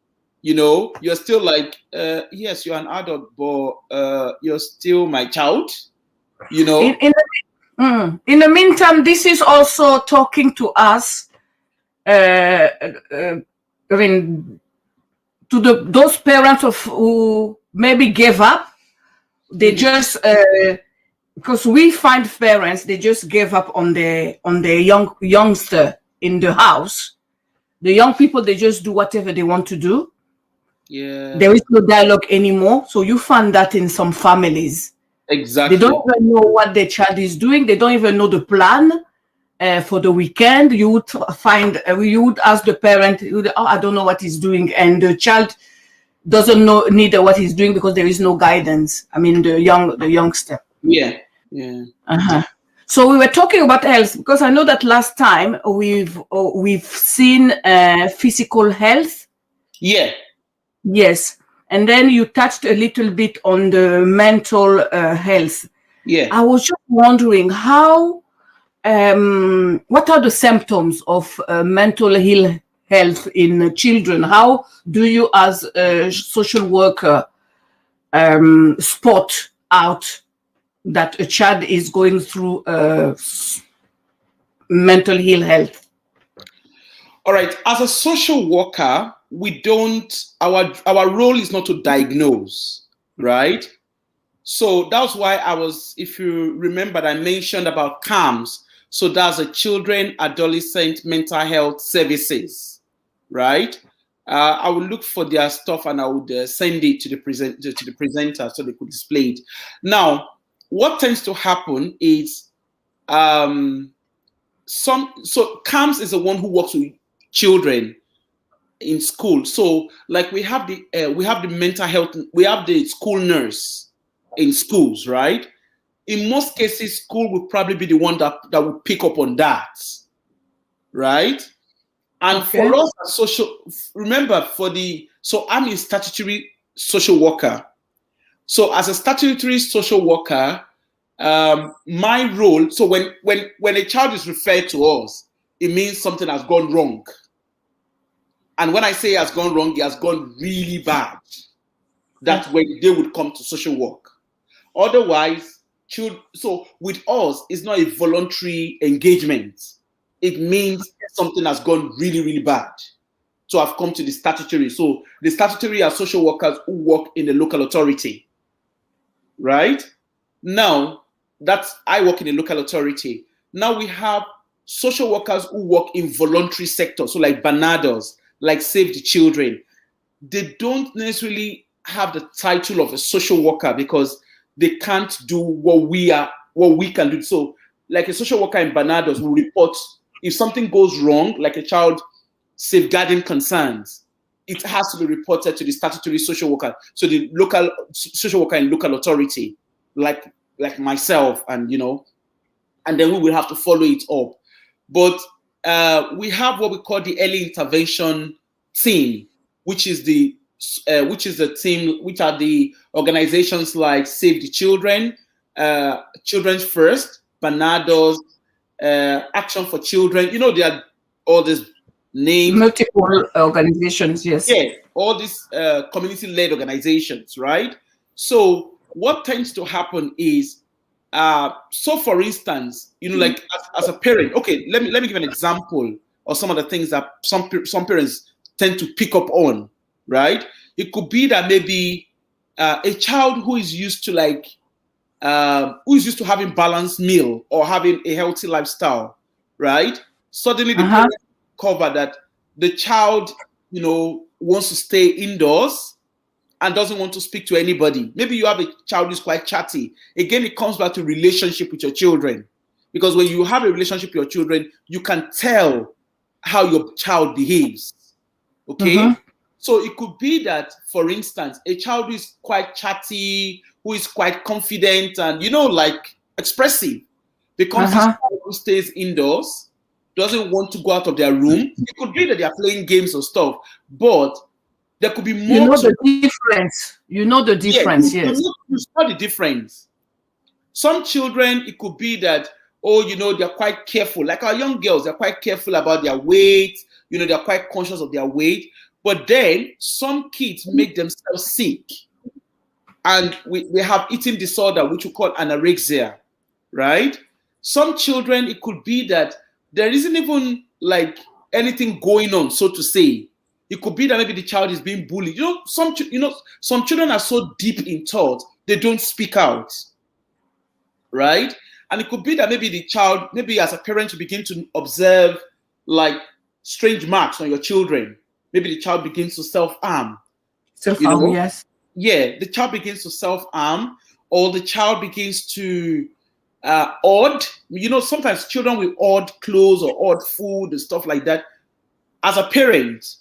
you know, you're still like, yes, you're an adult, but you're still my child, you know. In the meantime, this is also talking to us. I mean, to those parents who maybe gave up. They just because we find parents, they just gave up on the youngster in the house. The young people, they just do whatever they want to do. Yeah. There is no dialogue anymore. So you find that in some families. Exactly. They don't even know what their child is doing. They don't even know the plan for the weekend. You would you would ask the parent, oh, I don't know what he's doing. And the child doesn't know neither what he's doing because there is no guidance. I mean, the youngster. Yeah. Uh-huh. So we were talking about health because I know that last time we've seen physical health. Yeah. Yes, and then you touched a little bit on the mental health. Yeah. I was just wondering what are the symptoms of mental health in children? How do you, as a social worker, spot out that a child is going through mental health? All right. As a social worker, we don't. Our role is not to diagnose, right? So that's why if you remember, I mentioned about CAMS. So that's a Children, Adolescent Mental Health Services, right? I would look for their stuff and I would send it to the presenter so they could display it. Now, what tends to happen is so CAMS is the one who works with children in school. So like we have the mental health, we have the school nurse in schools, right? In most cases, school will probably be the one that will pick up on that, right? And Okay. for us as I'm a statutory social worker. So as a statutory social worker, my role, so when a child is referred to us, it means something has gone wrong. And when I say it has gone wrong, it has gone really bad. That's when they would come to social work. Otherwise, so with us, it's not a voluntary engagement. It means something has gone really, really bad. So I've come to the statutory. So the statutory are social workers who work in the local authority, right? Now, I work in a local authority. Now we have social workers who work in voluntary sector, so like Banados, like Save the Children. They don't necessarily have the title of a social worker because they can't do what we can do. So, like a social worker in Banados will report if something goes wrong, like a child safeguarding concerns, it has to be reported to the statutory social worker. So the local social worker in local authority, like myself, and and then we will have to follow it up. But we have what we call the early intervention team, which is the team, which are the organizations like Save the Children, Children's First, Banados, Action for Children. You know, there are all these names. Multiple organizations, yes. Yeah, all these community-led organizations, right? So what tends to happen is, so for instance, you know, like as a parent, okay, let me give an example of some of the things that some parents tend to pick up on, right? It could be that maybe a child who is used to having balanced meal or having a healthy lifestyle, right? Suddenly the parents cover that the child, you know, wants to stay indoors and doesn't want to speak to anybody. Maybe you have a child who's quite chatty. Again, it comes back to relationship with your children. Because when you have a relationship with your children, you can tell how your child behaves. Okay? So it could be that, for instance, a child who is quite chatty, who is quite confident and, you know, like expressive, becomes this child who stays indoors, doesn't want to go out of their room. It could be that they are playing games or stuff, but there could be more. You know the difference. You know the difference, yes. You saw the difference. Some children, it could be that, oh, you know, they're quite careful. Like our young girls, they're quite careful about their weight. You know, they're quite conscious of their weight. But then some kids make themselves sick. And we have eating disorder, which we call anorexia, right? Some children, it could be that there isn't even like anything going on, so to say. It could be that maybe the child is being bullied. Some children are so deep in thought, they don't speak out, right? And it could be that maybe the child, maybe as a parent, you begin to observe like strange marks on your children. Maybe the child begins to self-harm. Self-harm, yes. Yeah, the child begins to self-harm, or the child begins to hoard. You know, sometimes children will hoard clothes or hoard food and stuff like that. As a parent,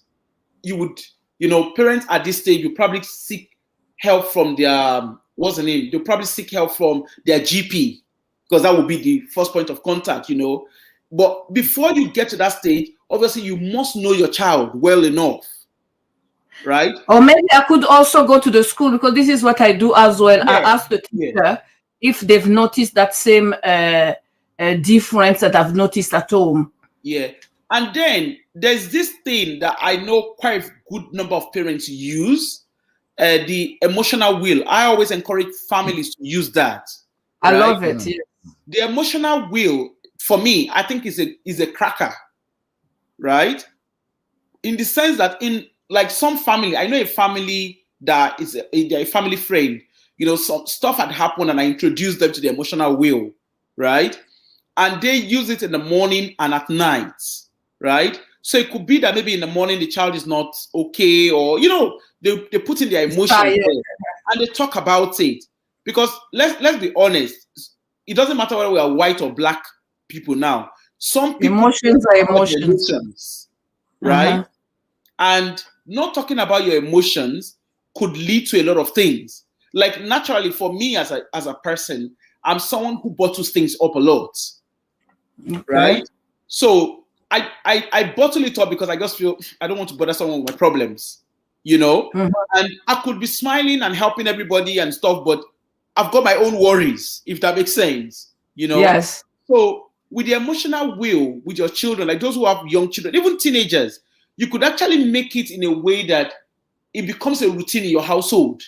you would, you know, parents at this stage, you probably seek help from their, what's the name? They'll probably seek help from their GP, because that would be the first point of contact, you know. But before you get to that stage, obviously you must know your child well enough, right? Or maybe I could also go to the school, because this is what I do as well. Yeah. I ask the teacher if they've noticed that same difference that I've noticed at home. Yeah. And then there's this thing that I know quite a good number of parents use, the emotional will. I always encourage families to use that. I love it. Yeah. The emotional will, for me, I think is a cracker, right? In the sense that in like some family, I know a family that is a family friend, you know, some stuff had happened and I introduced them to the emotional will, right? And they use it in the morning and at night, right? So it could be that maybe in the morning the child is not okay, or, you know, they put in their emotions and they talk about it. Because let's be honest, it doesn't matter whether we are white or black people now. Some people emotions are emotions, right? And not talking about your emotions could lead to a lot of things. Like naturally, for me as a person, I'm someone who bottles things up a lot, right? So I bottle it up because I just feel I don't want to bother someone with my problems, you know. And I could be smiling and helping everybody and stuff, but I've got my own worries, if that makes sense, you know. Yes. So with the emotional will with your children, like those who have young children, even teenagers, you could actually make it in a way that it becomes a routine in your household,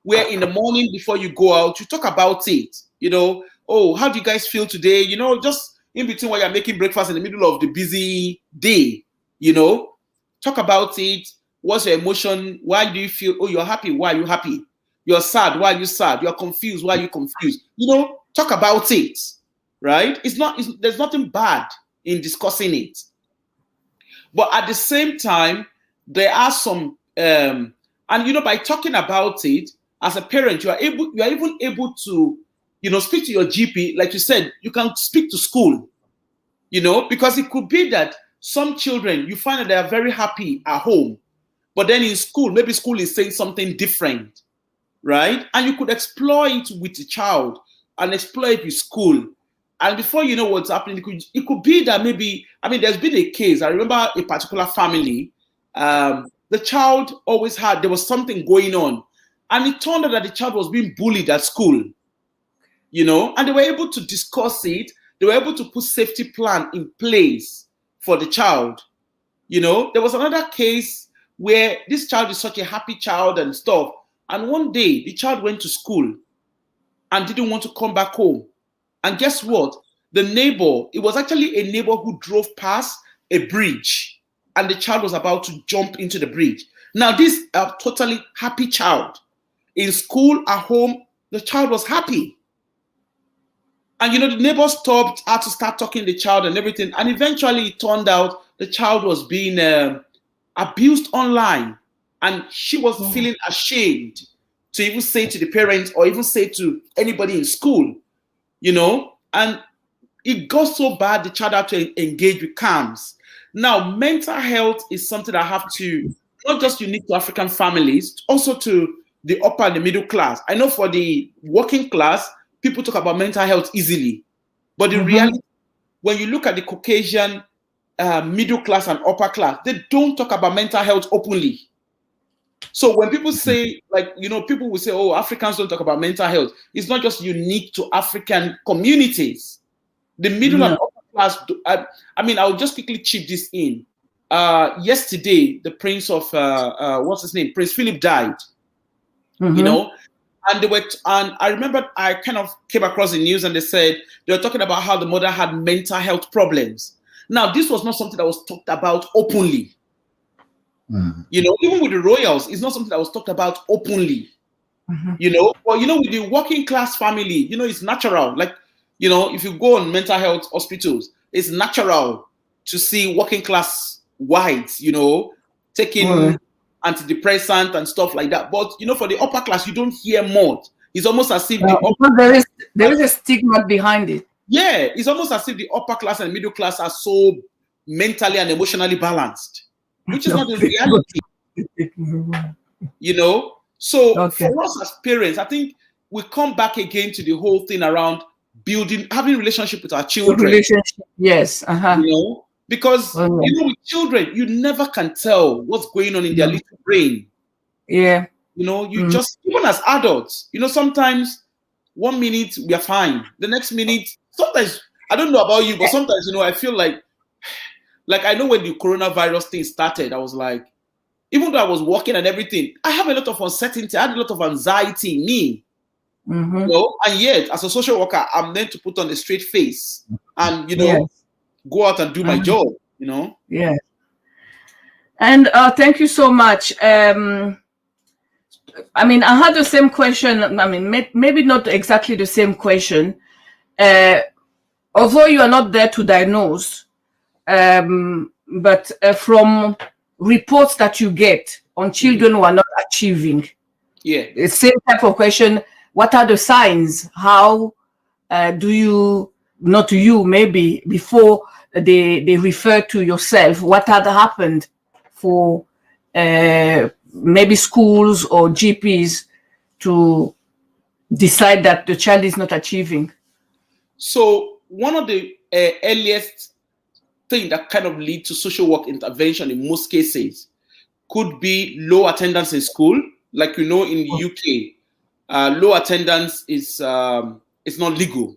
where in the morning before you go out, you talk about it. You know, oh, how do you guys feel today? You know, just in between while you're making breakfast in the middle of the busy day, you know, talk about it. What's your emotion? Why do you feel? Oh, you're happy. Why are you happy? You're sad. Why are you sad? You're confused. Why are you confused? You know, talk about it, right? There's nothing bad in discussing it. But at the same time, there are some, and you know, by talking about it, as a parent, you are even able to, you know, speak to your GP. Like you said, you can speak to school, you know, because it could be that some children, you find that they are very happy at home, but then in school, maybe school is saying something different, right? And you could explore it with the child and explore it with school And before you know what's happening, it could be that maybe, I mean, there's been a case. I remember a particular family, the child always there was something going on. And it turned out that the child was being bullied at school, you know, and they were able to discuss it. They were able to put safety plan in place for the child. You know, there was another case where this child is such a happy child and stuff. And one day the child went to school and didn't want to come back home. And guess what? The neighbor, it was actually a neighbor who drove past a bridge and the child was about to jump into the bridge. Now, this totally happy child in school, at home, the child was happy. And, you know, the neighbor stopped, had to start talking to the child and everything. And eventually it turned out the child was being abused online. And she was feeling ashamed to even say to the parents or even say to anybody in school, you know. And it got so bad, the child had to engage with CAMS. Now, mental health is something that have to, not just unique to African families, also to the upper and the middle class. I know for the working class, people talk about mental health easily. But the reality, when you look at the Caucasian middle class and upper class, they don't talk about mental health openly. So when people say, like, you know, people will say, oh, Africans don't talk about mental health. It's not just unique to African communities. The middle and upper class, I mean, I'll just quickly chip this in. Yesterday, the Prince of, what's his name? Prince Philip died, you know, and and I remember I kind of came across the news and they said, they were talking about how the mother had mental health problems. Now, this was not something that was talked about openly. You know, even with the royals, it's not something that was talked about openly. You know, but you know, with the working class family, you know, it's natural. Like, you know, if you go on mental health hospitals, it's natural to see working class whites, you know, taking antidepressant and stuff like that. But you know, for the upper class, you don't hear much. It's almost as if there is a stigma behind it. Yeah, it's almost as if the upper class and middle class are so mentally and emotionally balanced, which is not the reality. You know, so for us as parents, I think we come back again to the whole thing around having relationship with our children. Yes. You know, because you know, with children, you never can tell what's going on in their little brain. Yeah. You know, you just, even as adults, you know, sometimes 1 minute we are fine. The next minute, sometimes, I don't know about you, but sometimes, you know, I feel like I know when the coronavirus thing started, I was like, even though I was working and everything, I have a lot of uncertainty. I had a lot of anxiety in me. You know, and yet, as a social worker, I'm meant to put on a straight face and, you know, go out and do my job, you know? Yeah. And thank you so much. I mean, I had the same question. I mean, maybe not exactly the same question. Although you are not there to diagnose, but from reports that you get on children who are not achieving, the same type of question. What are the signs? How do you, not to you, maybe before they refer to yourself, what had happened for maybe schools or GPs to decide that the child is not achieving? So one of the earliest things that kind of lead to social work intervention in most cases could be low attendance in school. Like, you know, in the UK, low attendance is not legal,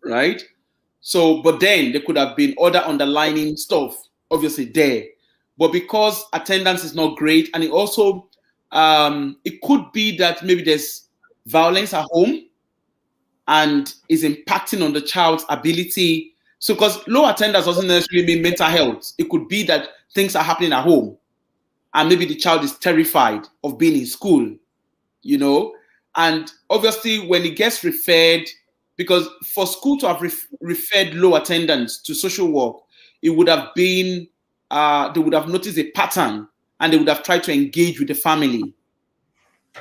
right? So, but then there could have been other underlying stuff, obviously there. But because attendance is not great, and it also, it could be that maybe there's violence at home and is impacting on the child's ability. So, because low attendance doesn't necessarily mean mental health. It could be that things are happening at home and maybe the child is terrified of being in school. You know, and obviously when it gets referred, because for school to have referred low attendance to social work, it would have been, they would have noticed a pattern and they would have tried to engage with the family,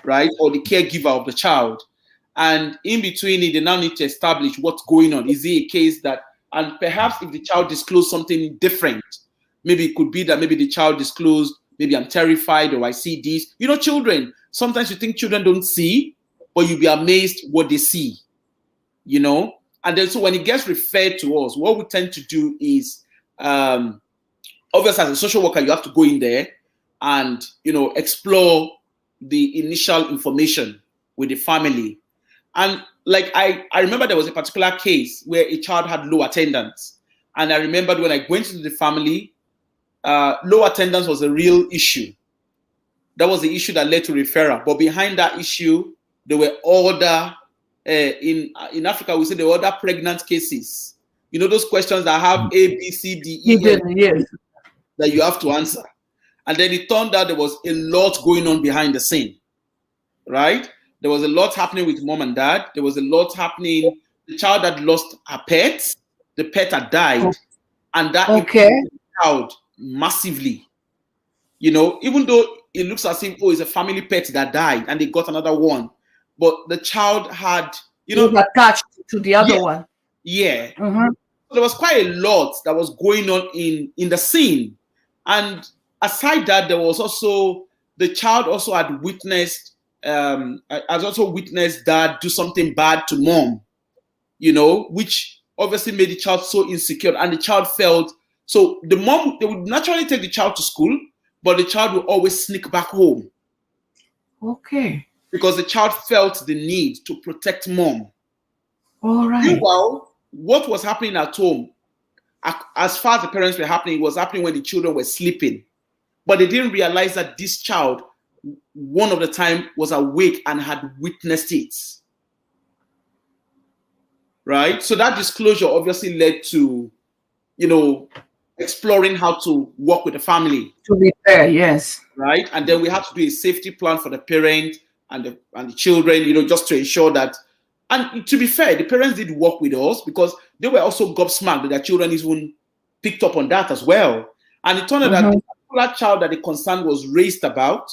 right? Or the caregiver of the child. And in between it, they now need to establish what's going on. Is it a case that, and perhaps if the child disclosed something different, maybe it could be that maybe the child disclosed, maybe I'm terrified or I see this. You know, children, sometimes you think children don't see, but you'll be amazed what they see, you know? And then so when it gets referred to us, what we tend to do is, obviously as a social worker, you have to go in there and, you know, explore the initial information with the family. And like I remember there was a particular case where a child had low attendance. And I remembered when I went into the family, low attendance was a real issue. That was the issue that led to referral. But behind that issue, there were other, in Africa, we say there were other pregnant cases. You know, those questions that have A, B, C, D, E, F, Yes. that you have to answer. And then it turned out there was a lot going on behind the scene, right? There was a lot happening with mom and dad. There was a lot happening. The child had lost her pet. The pet had died. And that impacted the child massively. You know, even though it looks as if, oh, it's a family pet that died and they got another one. But the child had, you know, attached to the other one. Yeah. So there was quite a lot that was going on in the scene. And aside that, there was also, the child also had witnessed, dad do something bad to mom, you know, which obviously made the child so insecure. And the child felt, so the mom, they would naturally take the child to school, but the child would always sneak back home. Okay. Because the child felt the need to protect mom. All right. Meanwhile, what was happening at home, as far as the parents were happening, it was happening when the children were sleeping. But they didn't realize that this child, one of the time, was awake and had witnessed it. Right? So that disclosure obviously led to, you know, exploring how to work with the family. To be fair, yes. Right? And then we had to do a safety plan for the parent and the children, you know, just to ensure that. And to be fair, the parents did work with us because they were also gobsmacked that their children even picked up on that as well. And it turned out that the particular child that the concern was raised about,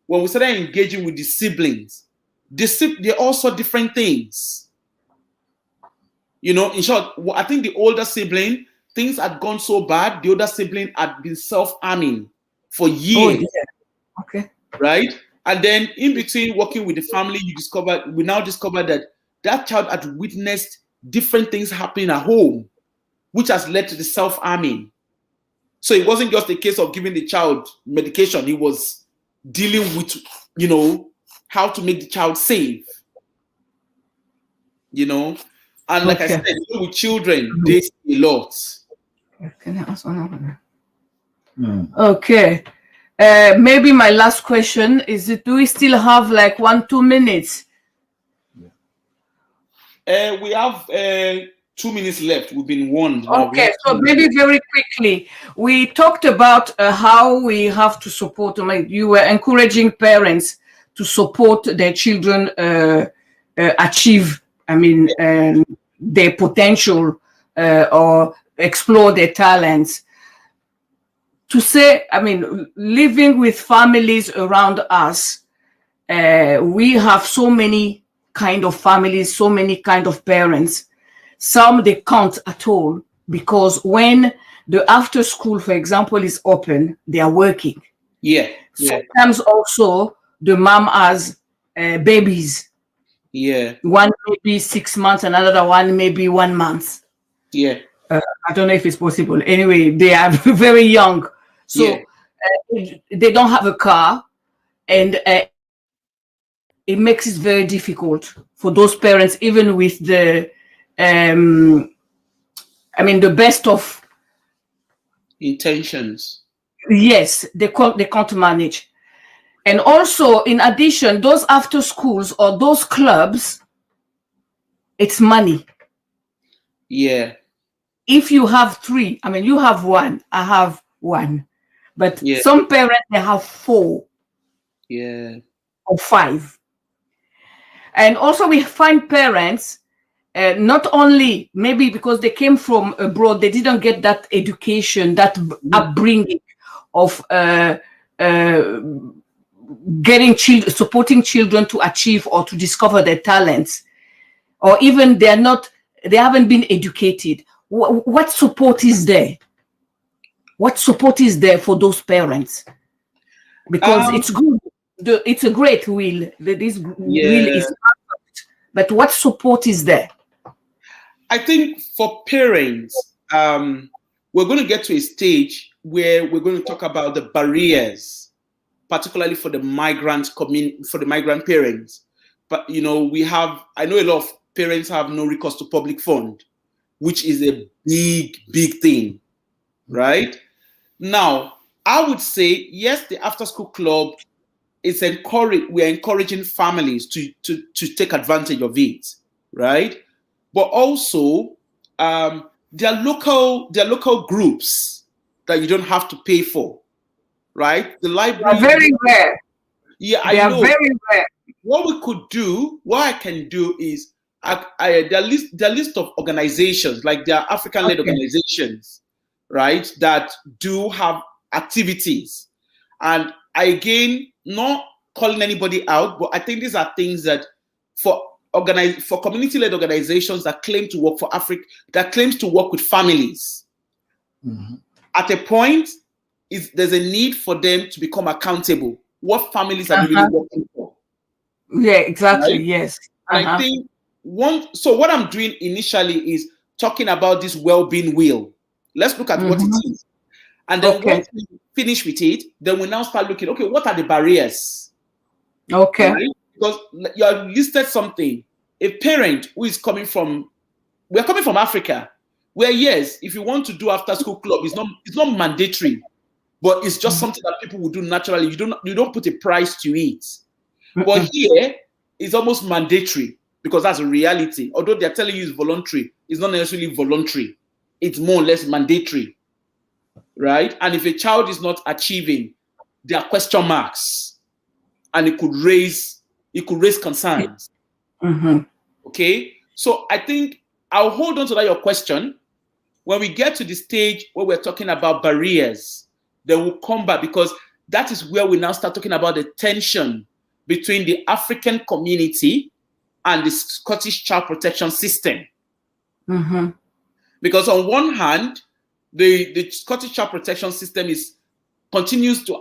when we started engaging with the siblings, they all saw different things. You know, in short, I think the older sibling, things had gone so bad, the older sibling had been self-harming for years. Oh, yeah. Okay. Right? And then in between working with the family, we now discovered that that child had witnessed different things happening at home, which has led to the self-harming. So it wasn't just a case of giving the child medication. It was dealing with, you know, how to make the child safe. You know? And like I said, with children, they see a lot. Can I ask another one? Okay. Maybe my last question is, do we still have like 1-2 minutes? We have 2 minutes left. We've been warned. Okay, so maybe very quickly, we talked about how we have to support. You were encouraging parents to support their children achieve, their potential or explore their talents. To say, living with families around us, we have so many kind of families, so many kind of parents. Some they can't at all because when the after school, for example, is open, they are working. Yeah. Sometimes also the mom has babies. Yeah. One maybe 6 months, another one maybe 1 month. Yeah. I don't know if it's possible. Anyway, they are very young. So they don't have a car, and it makes it very difficult for those parents, even with the, the best of intentions. Yes, they can't manage. And also, in addition, those after schools or those clubs, it's money. Yeah. If you have 3, you have 1, I have 1. But some parents, they have 4. Yeah. Or 5. And also we find parents, not only maybe because they came from abroad, they didn't get that education, that upbringing of supporting children to achieve or to discover their talents, or even they haven't been educated. What support is there? What support is there for those parents? Because it's good. It's a great will. This will is perfect. But what support is there? I think for parents, we're going to get to a stage where we're going to talk about the barriers, particularly for the migrant community, for the migrant parents. But I know a lot of parents have no recourse to public fund, which is a big, big thing, right? Now, I would say, yes, the after school club is we're encouraging families to take advantage of it, right? But also, there are local groups that you don't have to pay for, right? The library. They're very rare. Yeah, they I are know. very rare. What I can do is, there are list of organizations, like there are African-led organizations, right, that do have activities. And I, again, not calling anybody out, but I think these are things that for community-led organizations that claim to work for Africa, that claims to work with families. Mm-hmm. At a point, there's a need for them to become accountable. What families are really working for? Yeah, exactly. Right? Yes. And I think what I'm doing initially is talking about this well-being wheel. Let's look at what it is. And then once we finish with it, then we now start looking, okay, what are the barriers? Okay. Right? Because you have listed something. A parent who is we're coming from Africa, where yes, if you want to do after school club, it's not mandatory, but it's just something that people will do naturally. You don't put a price to it. But here, it's almost mandatory because that's a reality. Although they're telling you it's voluntary, it's not necessarily voluntary. It's more or less mandatory, right? And if a child is not achieving, there are question marks, and it could raise concerns. Mm-hmm. Okay, so I think I'll hold on to your question. When we get to the stage where we're talking about barriers, then we'll come back, because that is where we now start talking about the tension between the African community and the Scottish child protection system. Mm-hmm. Because on one hand, the Scottish child protection system continues to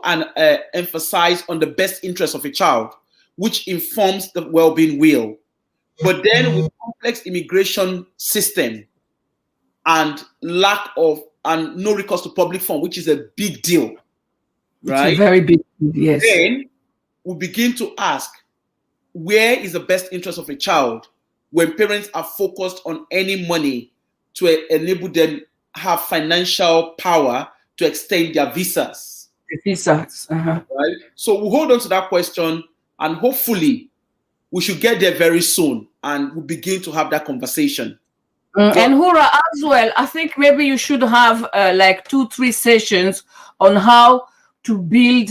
emphasize on the best interest of a child, which informs the well-being wheel. But then with complex immigration system and and no recourse to public fund, which is a big deal, right? It's a very big deal, yes. Then we begin to ask, where is the best interest of a child when parents are focused on earning money to enable them have financial power to extend their visas? The visas. Right? So we'll hold on to that question, and hopefully we should get there very soon, and we'll begin to have that conversation. And Wura, as well, I think maybe you should have like 2-3 sessions on how to build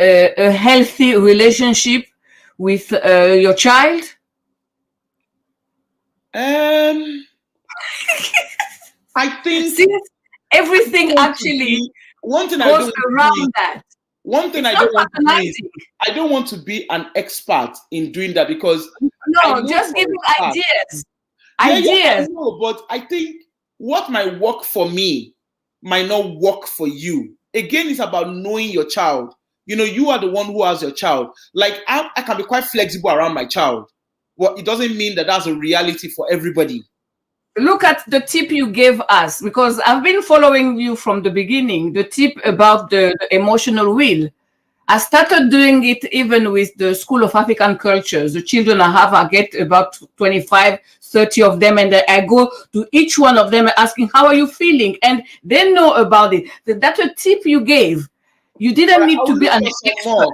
a healthy relationship with your child. I think everything actually goes around that. One thing I don't want to be an expert in doing that, because just giving ideas. Yeah, but I think what might work for me might not work for you. Again, it's about knowing your child. You are the one who has your child. Like I can be quite flexible around my child, but it doesn't mean that that's a reality for everybody. Look at the tip you gave us, because I've been following you from the beginning, the tip about the emotional wheel. I started doing it even with the School of African Cultures. The children I get about 25, 30 of them, and I go to each one of them asking, how are you feeling? And they know about it. That's a tip you gave. You didn't need to be an expert.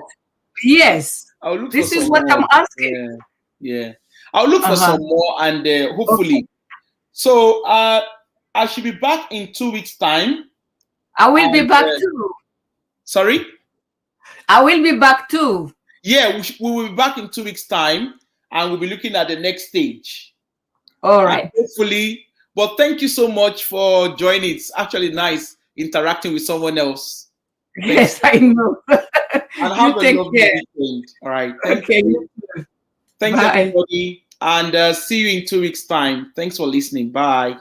Yes. This is what I'm asking. Yeah. I'll look for some more, and hopefully. Okay. So I should be back in 2 weeks' time. I will be back too. Sorry? I will be back too. Yeah, we will be back in 2 weeks' time, and we'll be looking at the next stage. All right. And hopefully, but thank you so much for joining. It's actually nice interacting with someone else. Yes, I know. And have a lovely weekend. All right. Okay. Thanks, everybody. And see you in 2 weeks' time. Thanks for listening. Bye.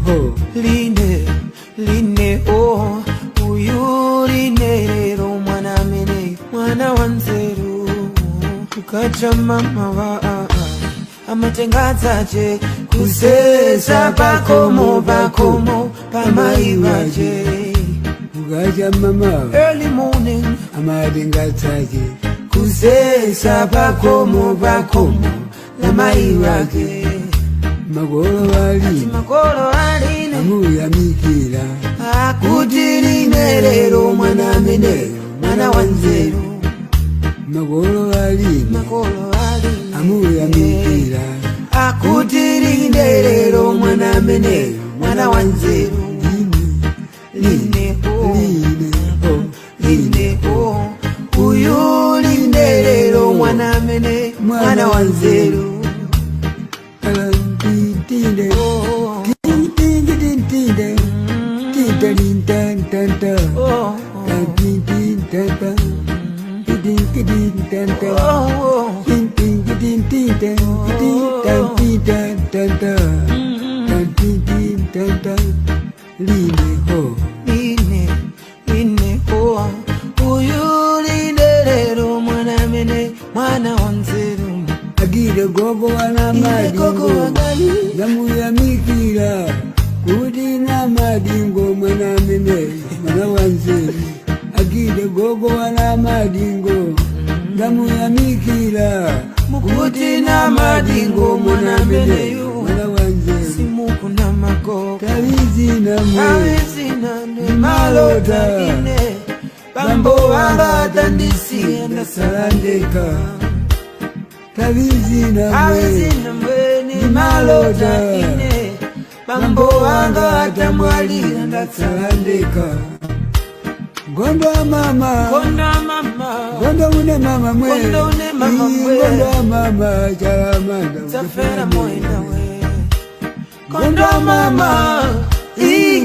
ho line oh uyu line ro mwana mene mwana wanzeru kukacha mama wa amatengadzaje kusesa pakomo pamaivaje kukacha mama early morning amatengadzaje kusesa pakomo pamaivaje magolo wali amuyamikira akuti line lero mwana mene mwana wanzeru magolo wali amuyamikira akuti line lero mwana mene mwana wanzeru line uyu line lero mwana mene mwana wanzeru agire gogo wana madingo namuyamikira kuti na madingo mwana mene mwana wanzeru agire gogo wana madingo namuyamikira kuti na madingo mwana mene mwana wanzeru simukuna mako tavizina malota ine bambo wanga tandisi ndasalandeka Tavizina mwe ni malota ine bambo wanga atamwali ndatsalandeka gondo mama gondo une mama mwe gondo mama chalamanda tafera moenda we gondo mama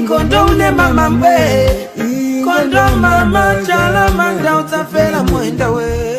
gondo une mama mwe gondo mama chalamanda tafera moenda we.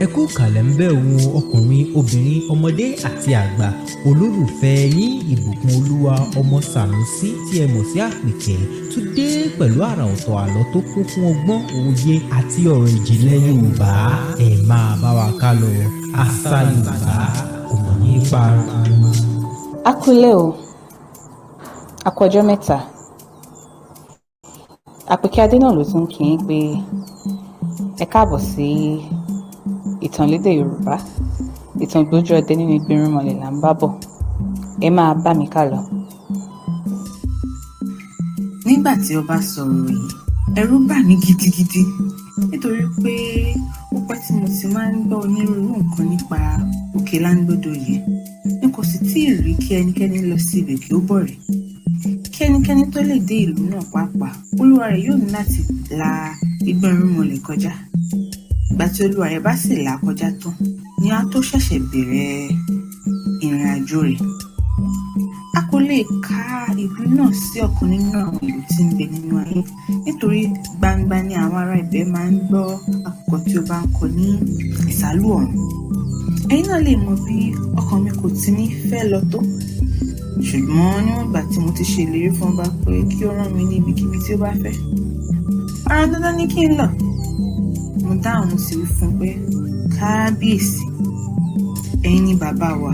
Ẹ kú kàlẹ̀ ń bẹ̀ wo ọkùnrin obìnrin ọmọdé àti àgbà olólùfẹ́ yín ìbùkún olúwa ọmọ Sànúsí tí ẹ mọ̀ sí Àpèkẹ́ tún dé pẹ̀lú àrà ọ̀tọ̀ àlọ́ tó kún fún ọgbọ́n òye àti ọ̀rọ̀ ìjìnlẹ̀ Yorùbá ẹ máa bá wa ká lọ àṣà Yorùbá kò mọ̀ ní parun. A kúlé o, a kú ọjọ́ mẹ́ta. Apekeade náà ló tún kí n pé ẹ káàbọ̀ sí ìtàn lédè Yorùbá, ìtàn ìgbójú ọdẹ nínú ìgbérùnmọlẹ̀ là ń bá bọ̀. Ẹ máa bá mi ká lọ. Nígbà tí ọba sọ̀rọ̀ yìí, ẹ̀rù bà mí gidigidi nítorí pé ó pẹ́ tí mo ti máa ń gbọ́ onírúurú nǹkan nípa òkè láńgbódò yìí. N kò sì tíì rí kí ẹnikẹ́ni lọ sí ibẹ̀ kí ó bọ̀ rí. Kí ẹnikẹ́ni tó lè dé ìlú náà pàápàá, olúwa rẹ̀ yóò ní láti la ìgbérùnmọlẹ̀ kọjá. Ìgbà tí olúwa rẹ̀ bá sì là kọjá tán ni a tó ṣẹ̀ṣẹ̀ bẹ̀rẹ̀ ìrìn àjò rẹ̀. A kò lè ka ìlú náà sí ọ̀kan nínú àwọn ìlú tí ń bẹ nínú ayé nítorí gbangba ni àwọn ará ibẹ̀ máa ń gbọ́ àkùkọ tí ó bá ń kọ ní ìsàlú ọ̀run. Ẹ̀yin náà lè mọ bí ọkàn mi kò ti ní fẹ́ lọ tó, ṣùgbọ́n níwọ̀n ìgbà tí mo ti ṣe ìlérí fún ọba pé kí ó rán mi ní ibikíbi tí ó bá fẹ́, ara dandan ni kí n lọ. Mo dáhùn mo sì wí fún un pé kábíyèsí, ẹ̀yin ni bàbá wa,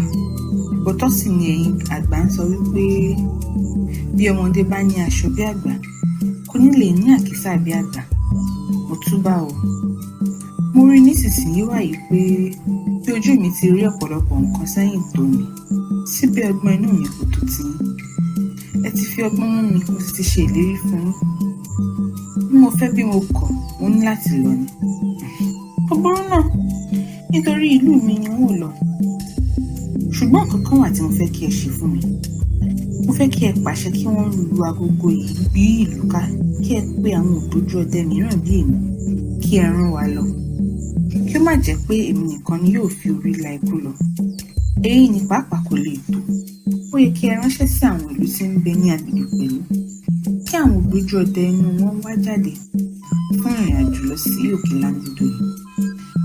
òótọ́ sì ni ẹ̀yin àgbà ń sọ wípé bí ọmọdé bá ní aṣọ bí àgbà kò ní lè ní àkísà bí àgbà. Mo túbà o. Mo rí nísinsìnyí wáyé pé bí ojú mi ti rí ọ̀pọ̀lọpọ̀ nǹkan sẹ́yìn tó mi, síbẹ̀ ọgbọ́n inú mi kò tó ti yín. Ẹ ti fi ọgbọ́n mú mi, mo sì ti ṣe ìlérí fún yín. Bí mo fẹ́ bí mo kọ̀, mo ní láti lọ ni. Ó burú náà, nítorí ìlú mi ni wọ́n lọ. Ṣùgbọ́n nǹkan kan wà tí mo fẹ́ kí ẹ ṣe fún mi. Mo fẹ́ kí ẹ pàṣẹ kí wọ́n lu agogo yìí bí ìlú ká, kí ẹ pé àwọn ògbójú ọdẹ mìíràn bí èmi, kí ẹ rán wa lọ. má jẹ́ pé èmi nìkan ni yóò fi orí la ikú lọ. Èyí ni pàápàá kò lè tó. Ó yẹ kí ẹ ránṣẹ́ sí àwọn ìlú tí ń bẹ ní agbègbè pẹ̀lú, kí àwọn ògbójú ọdẹ inú wọn wá jáde fún ìrìn àjò lọ sí òkè Láńdódò yìí.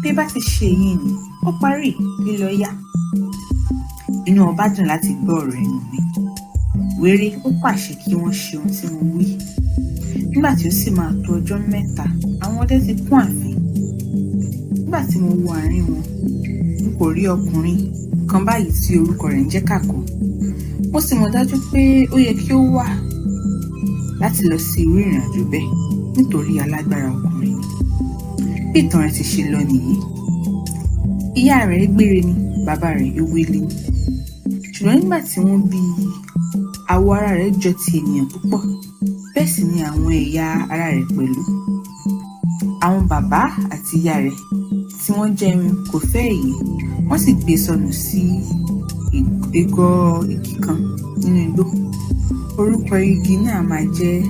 Bí bá ti ṣe èyí ni ó parí, lílọ yá. Inú ọba dùn láti gbọ́ ọ̀rọ̀ ẹnu mi. Wéré ó pàṣẹ kí wọ́n ṣe ohun tí mo wí. Nígbà tí ó sì máa tó ọjọ́ mẹ́ta, àwọn ọdẹ ti kún ààfin. Nígbà tí mo wo àárín wọn, n kò rí ọkùnrin kan báyìí tí orúkọ rẹ̀ ń jẹ́ Kàkó. Mo sì mọ̀ dájú pé ó yẹ kí ó wà láti lọ sí irú ìrìn àjò bẹ́ẹ̀ nítorí alágbára ọkùnrin ni. Bí ìtàn rẹ̀ ti ṣe lọ nìyí. Ìyá rẹ̀ gbére ni, bàbá rẹ̀ ewélé ni. Ṣùgbọ́n nígbà tí wọ́n bí i, àwọ̀ ara rẹ̀ jọ ti ènìyàn púpọ̀, bẹ́ẹ̀ sì ni àwọn ẹ̀yà ara rẹ̀ pẹ̀lú. Àwọn bàbá àti ìyá rẹ̀ tí wọ́n jẹ́ irin kò fẹ́ èyí, wọ́n sì gbé sọnù sí igọ̀ igi kan nínú igbó. Orúkọ igi náà máa jẹ́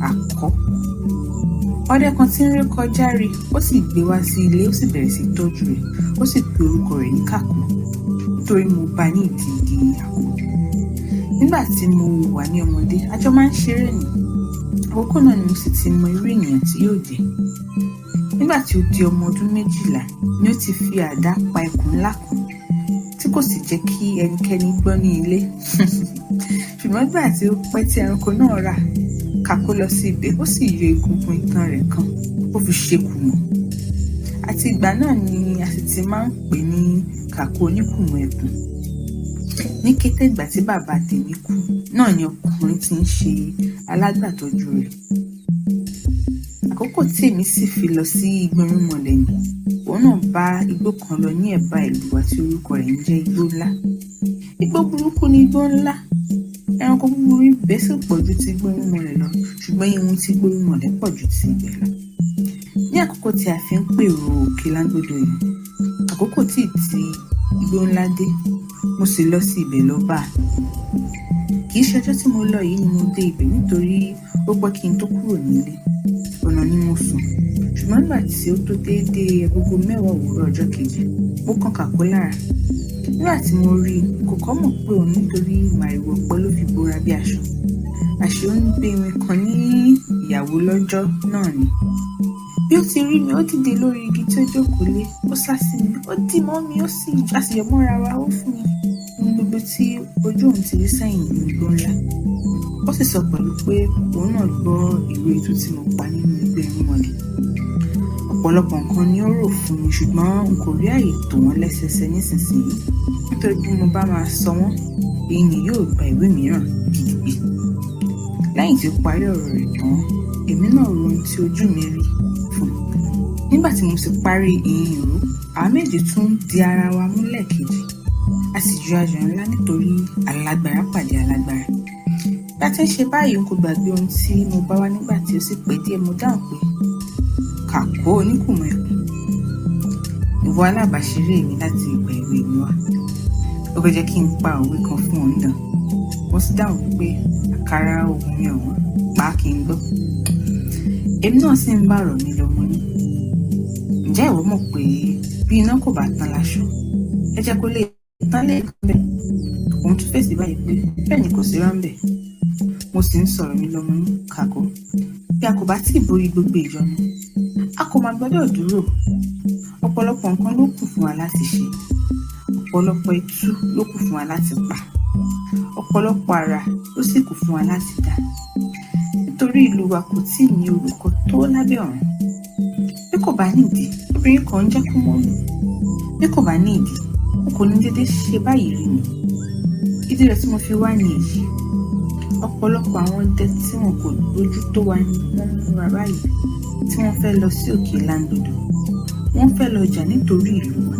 Àkọ́. Ọdẹ kan tí ń ré kọjá rí, ó sì gbé wá sí ilé, ó sì bẹ̀rẹ̀ sí tọ́jú rẹ̀, ó sì pe orúkọ rẹ̀ ní Kàkó, nítorí mo bá ní ìdí igi àkó. Nígbà tí mo wà ní ọmọdé, a jọ máa ń ṣeré ni. Àkókò náà ni mo sì ti mọ irú ènìyàn tí yóò jẹ́. Nígbà tí ó di ọmọ ọdún 12 ni ó ti fi àdá pa ẹkùn ńlá kan tí kò sì jẹ́ kí ẹnikẹ́ni gbọ́ ní ilé. Ṣùgbọ́n nígbà tí ó pẹ́ tí ẹranko náà rà, Kàkó lọ sí ibẹ̀, ó sì yọ egungun itan rẹ̀ kan, ó fi ṣe kùmọ̀. Àti ìgbà náà ni a sì ti máa ń pè ní Kàkó oníkùmọ̀ ẹkùn. Ní kété ìgbà tí bàbá tèmi kú, náà ni ọkùnrin tí ń ṣe alágbàtọ́jú rẹ̀. Àkókò tí èmi sì fi lọ sí Igbórinmọlẹ̀ ni, òun náà bá igbó kan lọ ní ẹ̀bá ìlú wa tí orúkọ rẹ̀ ń jẹ́ Igbó Ńlá. Igbó burúkú ni Igbó Ńlá. Ẹranko búburú ibẹ̀ sì pọ̀ ju ti Igbórinmọlẹ̀ lọ, ṣùgbọ́n ihun tí Igbórinmọlẹ̀ pọ̀ ju ti ibẹ̀ lọ. Ní àkókò tí a fi ń pèrò òkè Láńdódò yìí, àkókò tí Igbó Ńlá dé, mo sì lọ sí ibẹ̀ lọ bá a. Kì í ṣe ọjọ́ tí mo lọ yìí ni mo dé ibẹ̀, nítorí ó pẹ́ kí n tó kúrò nílé. Ọ̀nà ni mo sùn. Ṣùgbọ́n nígbà tí ó tó déédéé agogo 10 òwúrọ̀ ọjọ́ kejì, mo kàn Kàkó lára. Nígbà tí mo rí i, kò kọ́ mọ̀ pé òun nítorí màrìwò ọ̀pẹ ló fi bora bí aṣọ. Àṣé ó ń gbé irin kan ní ìyàwó lọ́jọ́ náà ni. Bí ó ti rí mi, ó dìde lórí igi tí ó jókòó lé, ó sá sí mi, ó dì mọ́ mi, ó sì yọ̀ mọ́ra wa, ó fún mi ohun gbogbo tí ojú òun ti rí sẹ́yìn ní Igbó Ńlá. Ó sì sọ pẹ̀lú pé òun náà gbọ́ ìwé ètò tí mo pa nínú Igbórinmọlẹ̀. Ọ̀pọ̀lọpọ̀ nǹkan ni ó rò fún mi, ṣùgbọ́n n kò rí àyè tò wọ́n lẹ́sẹsẹ nísinsìnyí, nítorí bí mo bá máa sọ wọ́n, èyí ni yóò gba ìwé mìíràn gidigbi. Lẹ́yìn tí ó parí ọ̀rọ̀ rẹ̀ tán, èmi náà ro ohun tí ojú mi rí fún. Nígbà tí mo sì parí ìyìn ìró, àwa méjì tún di ara wa mú lẹ́ẹ̀kejì. A sì ju ayọ̀ ńlá nítorí alágbára pàdé alágbára. Bí a ti ń ṣe báyìí, n kò gbàgbé ohun tí mo bá wá nígbà tí ó sì pẹ́ díẹ̀. Mo dáhùn pé, Kàkó oníkùmọ̀ ẹkùn, ìwọ alábàáṣeré mi láti ìgbà èwe mi wá. Ó fẹ́ jẹ́ kí n pa òwe kan fún òun náà. Mo sì dáhùn pé àkàrà ohun mi ọ̀wọ́n, pa á kí n gbọ́. Èmi náà sì ń bá ọ̀rọ̀ mi lọ, mo ní, ǹjẹ́ ìwọ mọ̀ pé bí iná kò bá tán láṣọ, ẹ jẹ́ kó lè tán lẹ́ẹ̀kan bẹ́ẹ̀? Òun tún fèsì báyìí pé bẹ́ẹ̀ ni kò sí ránbẹ̀. Mo sì ń sọ̀rọ̀ mi lọ, mo ní, Kàkó, bí a kò bá tí ì borí gbogbo ìyọnu, a kò máa gbọ́dọ̀ dúró. Ọ̀pọ̀lọpọ̀ nǹkan ló kù fún wa láti ṣe. Ọ̀pọ̀lọpọ̀ itú ló kù fún wa láti pa. Ọ̀pọ̀lọpọ̀ àrà ló sì kù fún wa láti dá. Nítorí ìlú wa kò tí ì ní olùkọ́ tó lábẹ́ ọ̀run. Bí kò bá nídìí, obìnrin kan ń jẹ́ kó mọ́ mi. Bí kò bá ní ìdí, o kò ní dédé ṣe báyìí rí mi. Ìdí rẹ̀ tí mo fi wá ní èyí. Ọ̀pọ̀lọpọ̀ àwọn ọdẹ tí wọn kò lójú tó wa ni wọ́n múra báyìí, tí wọ́n fẹ́ lọ sí òkè Láńdódò. Wọ́n fẹ́ lọ jà nítorí ìlú wa.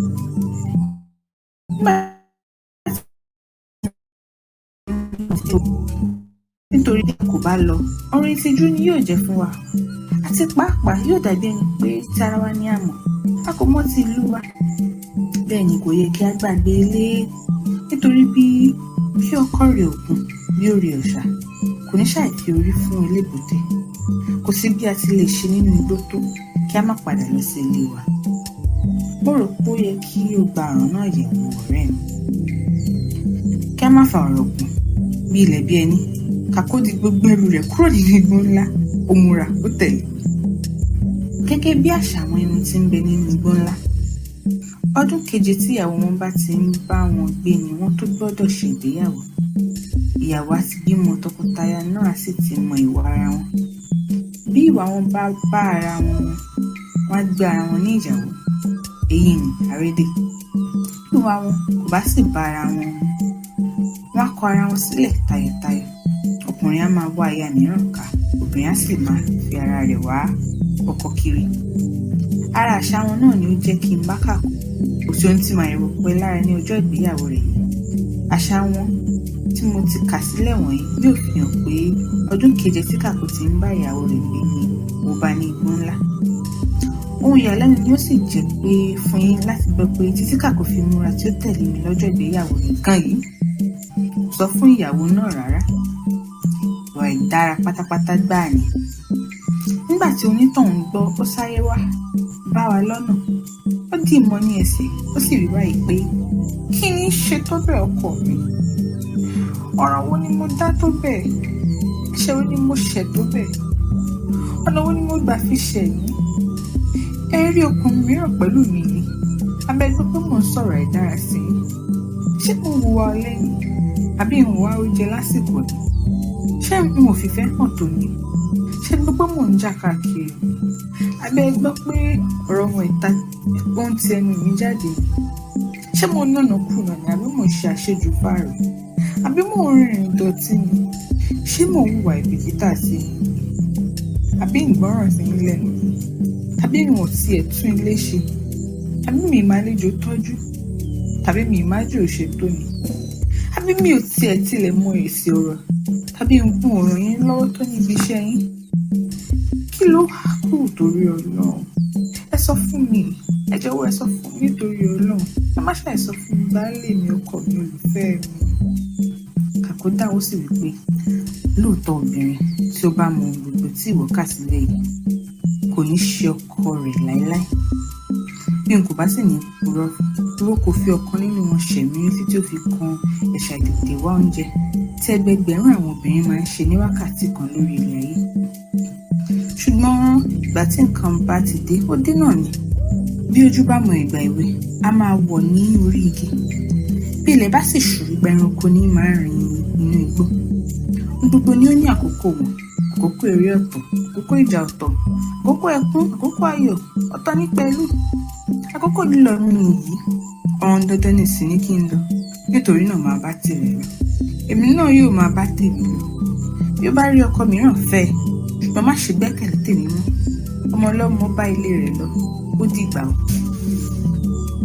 Nítorí bí kò bá lọ, ọ̀rọ̀ ìtìjú ni yóò jẹ́ fún wa. Àti pàápàá yóò dàbí ẹni pé tara wa ní àmọ́, a kò mọ̀ ti ìlú wa. Bẹ́ẹ̀ ni kò yẹ kí a gbàgbé ilé, nítorí bí ọkọ rẹ̀ òkun bí ó rí ọ̀ṣà, kò ní ṣàì fi orí fún elébùté. Kò sí bí a ti lè ṣe nínú igbó tó kí a má padà lọ sí ilé wa. mo rò pé ó yẹ kí o gba ọ̀ràn náà yẹ̀wò ọ̀rẹ́ mi. Kí a má fa ọ̀rọ̀ gùn bí ilẹ̀ bí ẹni, kàkó di gbogbo ẹrù rẹ̀ kúrò nínú igbó ńlá, ó múra ó tẹ̀lé. Gẹ́gẹ́ bí àṣà àwọn irun tí ń bẹ nínú igbó ńlá, ọdún keje tí ìyàwó wọn bá ti ń bá wọn gbé ni wọ́n tó gbọ́dọ̀ ṣègbéyàwó. Ìyàwó á ti bímọ, tọkọtaya náà á sì ti mọ ìwà ara wọn. Bí ìwà wọn bá bá ara wọn mu, wọ́n á gbé ara wọn ní ìyàwó, èyí ni àrédè. Bí ìwà wọn kò bá sì bá ara wọn mu, wọ́n á kọ ara wọn sílẹ̀ tayọ̀tayọ̀. Ọkùnrin á máa wá aya mìíràn ká, obìnrin á sì máa fi ara rẹ̀ wá ọkọ kiri. Ara àṣà wọn náà ni ó jẹ́ kí n bá kàkó. Kò sí ohun tí màá rò pé lára ní ọjọ́ ìgbéyàwó rẹ̀ yìí. Àṣà wọn tí mo ti kà sílẹ̀ wọ̀nyí yóò fi hàn pé ọdún keje tí kàkó ti ń bá ìyàwó rẹ̀ gbé ni mo bá ní igbó ńlá. Ohun ìyàlẹ́nu ni ó sì jẹ́ pé fún yín láti gbọ́ pé títí kàkó fi múra tí ó tẹ̀lé mi lọ́jọ́ ìgbéyàwó rẹ̀ kan yìí sọ fún ìyàwó náà rárá. Ìwà ìdára pátápátá gbáà ni. Nígbà tí onítọ̀hún gbọ́, ó sáré wá bá wa lọ́nà. Ó dì mọ́ ní ẹsẹ̀, ó sì rí báyìí pé kí ni ṣe tó bẹ́ẹ̀ ọkọ mi? Ọ̀rọ̀ wo ni mo dá tó bẹ́ẹ̀? Ṣé wo ni mo ṣẹ̀ tó bẹ́ẹ̀? Ọ̀nà wo ni mo gbà fi ṣẹ̀ yín? Ẹ rí ọkùnrin mìíràn pẹ̀lú mi ni. Abẹ́gbẹ́ pé mò ń sọ̀rọ̀ ìdára sí i. Ṣé mo hùwà ọlẹ́yìn? Àbí ń hùwà oúnjẹ lásìkò ni? Ṣé n ò fìfẹ́ hàn tó ni? Ṣé gbogbo mò ń jà káàkiri? Abẹ́gbẹ́ pé ọ̀rọ̀ wọn ìta ohun ti ẹnu mi jáde ni. Ṣé mo nànà kùnà ni àbí mò ń ṣe àṣejù fáàrọ̀? Àbí mò ń rìnrìn ìdọ̀tí ni? Ṣé mò ń hùwà ìbìkítà sí i? Àbí ìgbọ́ràn sí mi lẹ́nu? Àbí ìwọ̀n tiẹ̀ tún ilé ṣe? Àbí mi ìmàlejò tọ́jú? Tàbí mi ìmájò ṣètò ni? Àbí mi ò tilẹ̀ mọ èsì ọ̀rọ̀? Tàbí ń gún ọ̀rọ̀ yín lọ́wọ́ tó níbi iṣẹ́ yín? Kí ló wá kù torí Ọlọ́run? Ẹ sọ fún mi, ẹ jọ̀wọ́ ẹ sọ fún mi nítorí Ọlọ́run. Ẹ má ṣàì sọ fún mi, baálé mi, ọkọ mi, olùfẹ́ mi. Kàkó dáhùn sì wípé lóòótọ́ obìnrin tí ó bá mọ ohun gbogbo tí ìwọ kà sílẹ̀ yìí kò ní ṣe ọkọ rẹ̀ láéláé. Bí n kò bá sì ní purọ́, ìwọ kò fi ọ̀kan nínú wọn ṣẹ̀mí títí ó fi kan ẹ̀ṣà ìtètè wá oúnjẹ tí ẹgbẹgbẹ̀rún àwọn obìnrin máa ń ṣe ní wákàtí kan lórí ilẹ̀ ayé. Ṣùgbọ́n ìgbà tí nǹkan bá ti dé, ó dé náà ni. Bí ojú bá mọ ìgbà èwe, a máa wọ̀ ní orí igi. Bí ilẹ̀ bá sì ṣú, ìgbà ẹranko ní máa ń rìn inú igbó. Gbogbo ni ó ní àkókò wọn. Àkókò eré ọ̀tọ̀, àkókò ìjà ọ̀tọ̀, àkókò ẹkún, àkókò ayọ̀, ọ̀tọ̀ ní pẹ̀lú. Àkókò lílọ nínú yìí, ọ̀hún dandan ní sí ní kí n lọ. Nítorí náà máa bá tirẹ̀ lọ. Èmi náà yóò máa bá tèmi lọ. Bí ó bá rí ọkọ mìíràn fẹ́, ṣùgbọ́n má ṣe gbẹ́kẹ̀lé tèmi mọ́. Ọmọ ọlọ́mọ bá ilé rẹ̀ lọ, ó dìgbà o.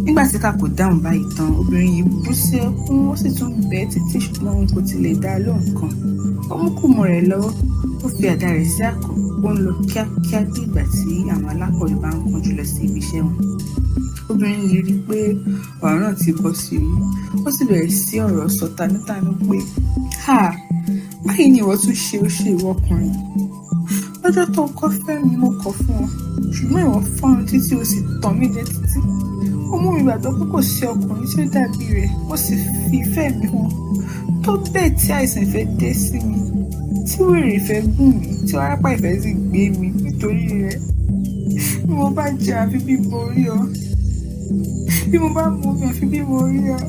Nígbà tí Kàkó dáhùn báyìí tán, obìnrin yìí bú sí ẹkún, ó sì tún bẹ́ẹ̀ títí ṣùgbọ́n òun kò tilẹ̀ dá lóhùn kan. Ó mú kùmọ̀ rẹ̀ lọ́wọ́, ó fi àdá rẹ̀ sí àkọ́, ó ń lọ kíákíá bí ìgbà tí àwọn alákọ̀wé bá ń kánjú lọ sí ibi iṣẹ́ wọn. Obìnrin yìí rí i pé ọ̀rọ̀ náà ti bọ́ sí orí, ó sì bẹ̀rẹ̀ sí ọ̀rọ̀ sọ tanútanú pé báyìí ni ìwọ tún ṣe ó ṣe ìwọ ọkùnrin. Lọ́jọ́ tó kọ́ fẹ́ mi mo kọ̀ fún ọ, ṣùgbọ́n ìwọ fọ́run títí o sì tàn mí jẹ títí. Ó mú mi gbàgbọ́ pé kò sí ọkùnrin tí ó dàbí rẹ̀, ó sì fi ìfẹ́ mi hàn. Tó bẹ́ẹ̀ tí àìsàn ìfẹ́ dé sí mi, tí wèrè ìfẹ́ gùn mí, tí wárápá ìfẹ́ sì gbé mi nítorí rẹ̀. Bí mo bá jẹ àfi bí mo rí ọ, bí mo bá mú mi àfi bí mo rí ọ,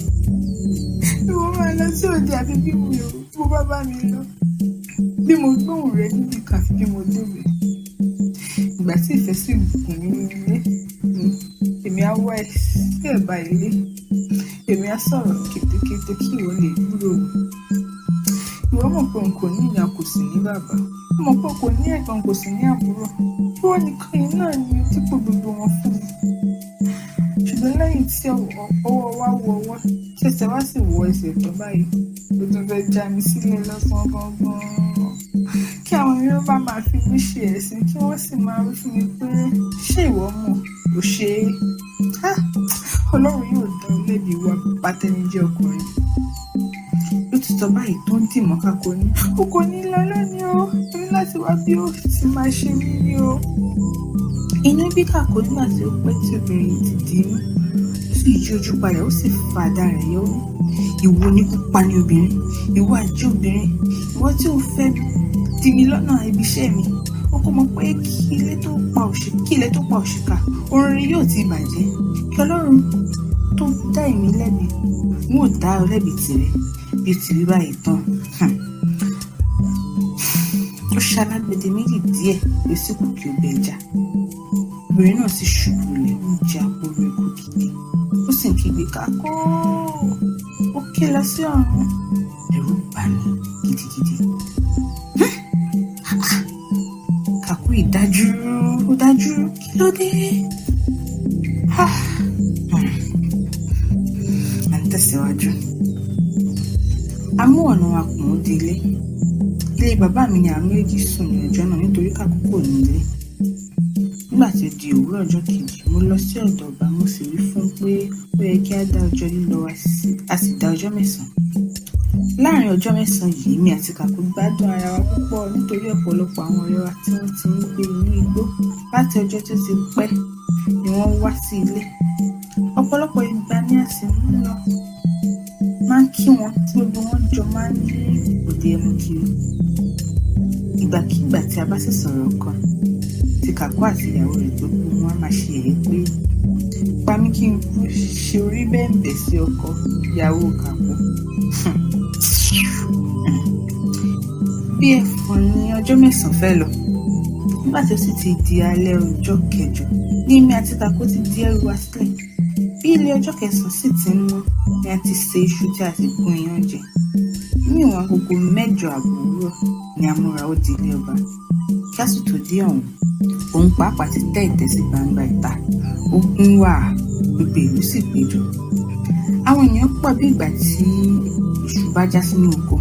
bí mo máa lọ sí òde àfi bí mo bá mi lọ, bí mo gbóhùn rẹ níbi kan àfi bí mo débẹ̀. Ìgbà tí ìfẹ́ sì gùn mí nílé, èmi á wá ẹ sí ẹ̀bá ilé, èmi á sọ̀rọ̀ kétékété kí ìwọ lè dúró mi. Ìwọ mọ̀ pé n kò ní ìyá, kò sì ní bàbá. Ó mọ̀ pé kò ní ẹ̀gbọ́n, kò sì ní àbúrò. Ìwọ nìkan yìí náà ni dípò gbogbo wọn fún mi. Ṣùgbọ́n lẹ́yìn tí ọwọ́ wa wọ ọwọ́, ṣẹ̀ṣẹ̀ wá sì wọ ẹsẹ̀ tó báyìí, ó tún fẹ́ já mi sílẹ̀ lọ́sàn-án gangan. Kí àwọn mìíràn bá máa fi mí ṣe ẹ̀sìn, kí wọ́n sì máa wí fún mi pé ṣé ìwọ mọ̀ ò ṣe é. Ọlọ́run yóò dán lẹ́bi ìwà pátẹ́nijẹ́ ọkùnrin. Ó ti sọ báyìí tó ń dì mọ́ Kàkó ní. O kò ní lọ lónìí o, o ní láti wá bí ó ti máa ṣe mí ní o. inú bí Kàkó nígbà tí ó pẹ́ tí obìnrin ti dì í mú, ó sì yí ojú padà, ó sì fa àdá rẹ̀ yọ. Ìwọ ni kúpa ní obìnrin, ìwọ àjẹ́ obìnrin, ìwọ tí ò fẹ́ dì mí lọ́nà ibi iṣẹ́ mi. Ó kò mọ̀ pé kí ilé tó pa òṣìkà, orin yóò ti bàjẹ́. Kí Ọlọ́run tó dá èmi lẹ́bi, wọn ò dá ọ lẹ́bi tirẹ̀ bí ó ti rí báyìí tán. Ó ṣalágbèdè méjì díẹ̀ ló sì kù kí ó bẹ ẹja. Obìnrin náà sì ṣubú lẹ̀, ó jẹ́ àpòrò ikú gidi, ó sì ń kígbe Kàkó. Ó ké lọ sí ọ̀run, ẹ̀rù bà mí gidigidi. Kàkó ó dájú, kí ló dé? À ń tẹ̀síwájú. A mú ọ̀nà wa kùn ó di ilé bàbá mi ni àwọn méjì sùn ní ọjọ́ náà nítorí Kàkó kò ní ilé. Nígbà tí ó di òwúrọ̀ ọjọ́ kejì, mo lọ sí ọ̀dọ̀ ọba, mo sì wí fún pé ó yẹ kí a dá ọjọ́ lílọ wa sí, a sì dá ọjọ́ 9. Láàárín ọjọ́ 9 yìí, èmi àti Kàkó gbádùn ara wa púpọ̀ nítorí ọ̀pọ̀lọpọ̀ àwọn ọ̀rẹ́ wa tí wọ́n ti ń gbé inú igbó láti ọjọ́ tó ti pẹ́ ni wọ́n wá sí ilé. Ọ̀pọ̀lọpọ̀ ìgbà ni a sì ń lọ máa ń kí wọn tí gbogbo wọn jọ máa ń ní òde ẹmu kiri. Ìgbàkígbà tí a bá sì sọ̀rọ̀ kan tí Kàkó àti ìyàwó rẹ̀ gbogbo wọn máa ṣe èyí pé pa mí kí n kú ṣe orí bẹ́ẹ̀ sí ọkọ ìyàwó Kàkó. Bí ẹ̀fọn ni ọjọ́ 9 fẹ́ lọ. Nígbà tí ó sì ti di alẹ́ ọjọ́ kẹjọ ní èmi àti Kàkó ti di ẹrù wa sílẹ̀. Bí ilé ọjọ́ 9 sì ti ń mọ́ ni a ti se iṣu tí a ti gún iyán jẹ. Ní ìwọ̀n agogo 7 àbọ̀ òwúrọ̀ ni a múra ó di ilé ọba. Kí a sì tó dé ọ̀hún, òun pàápàá ti tẹ́ ìtẹ́ sí gbangba ìta. Ó gún wà, gbogbo ìlú sì péjọ. Àwọn ènìyàn pọ̀ bí ìgbà tí iṣu bá já sínú oko.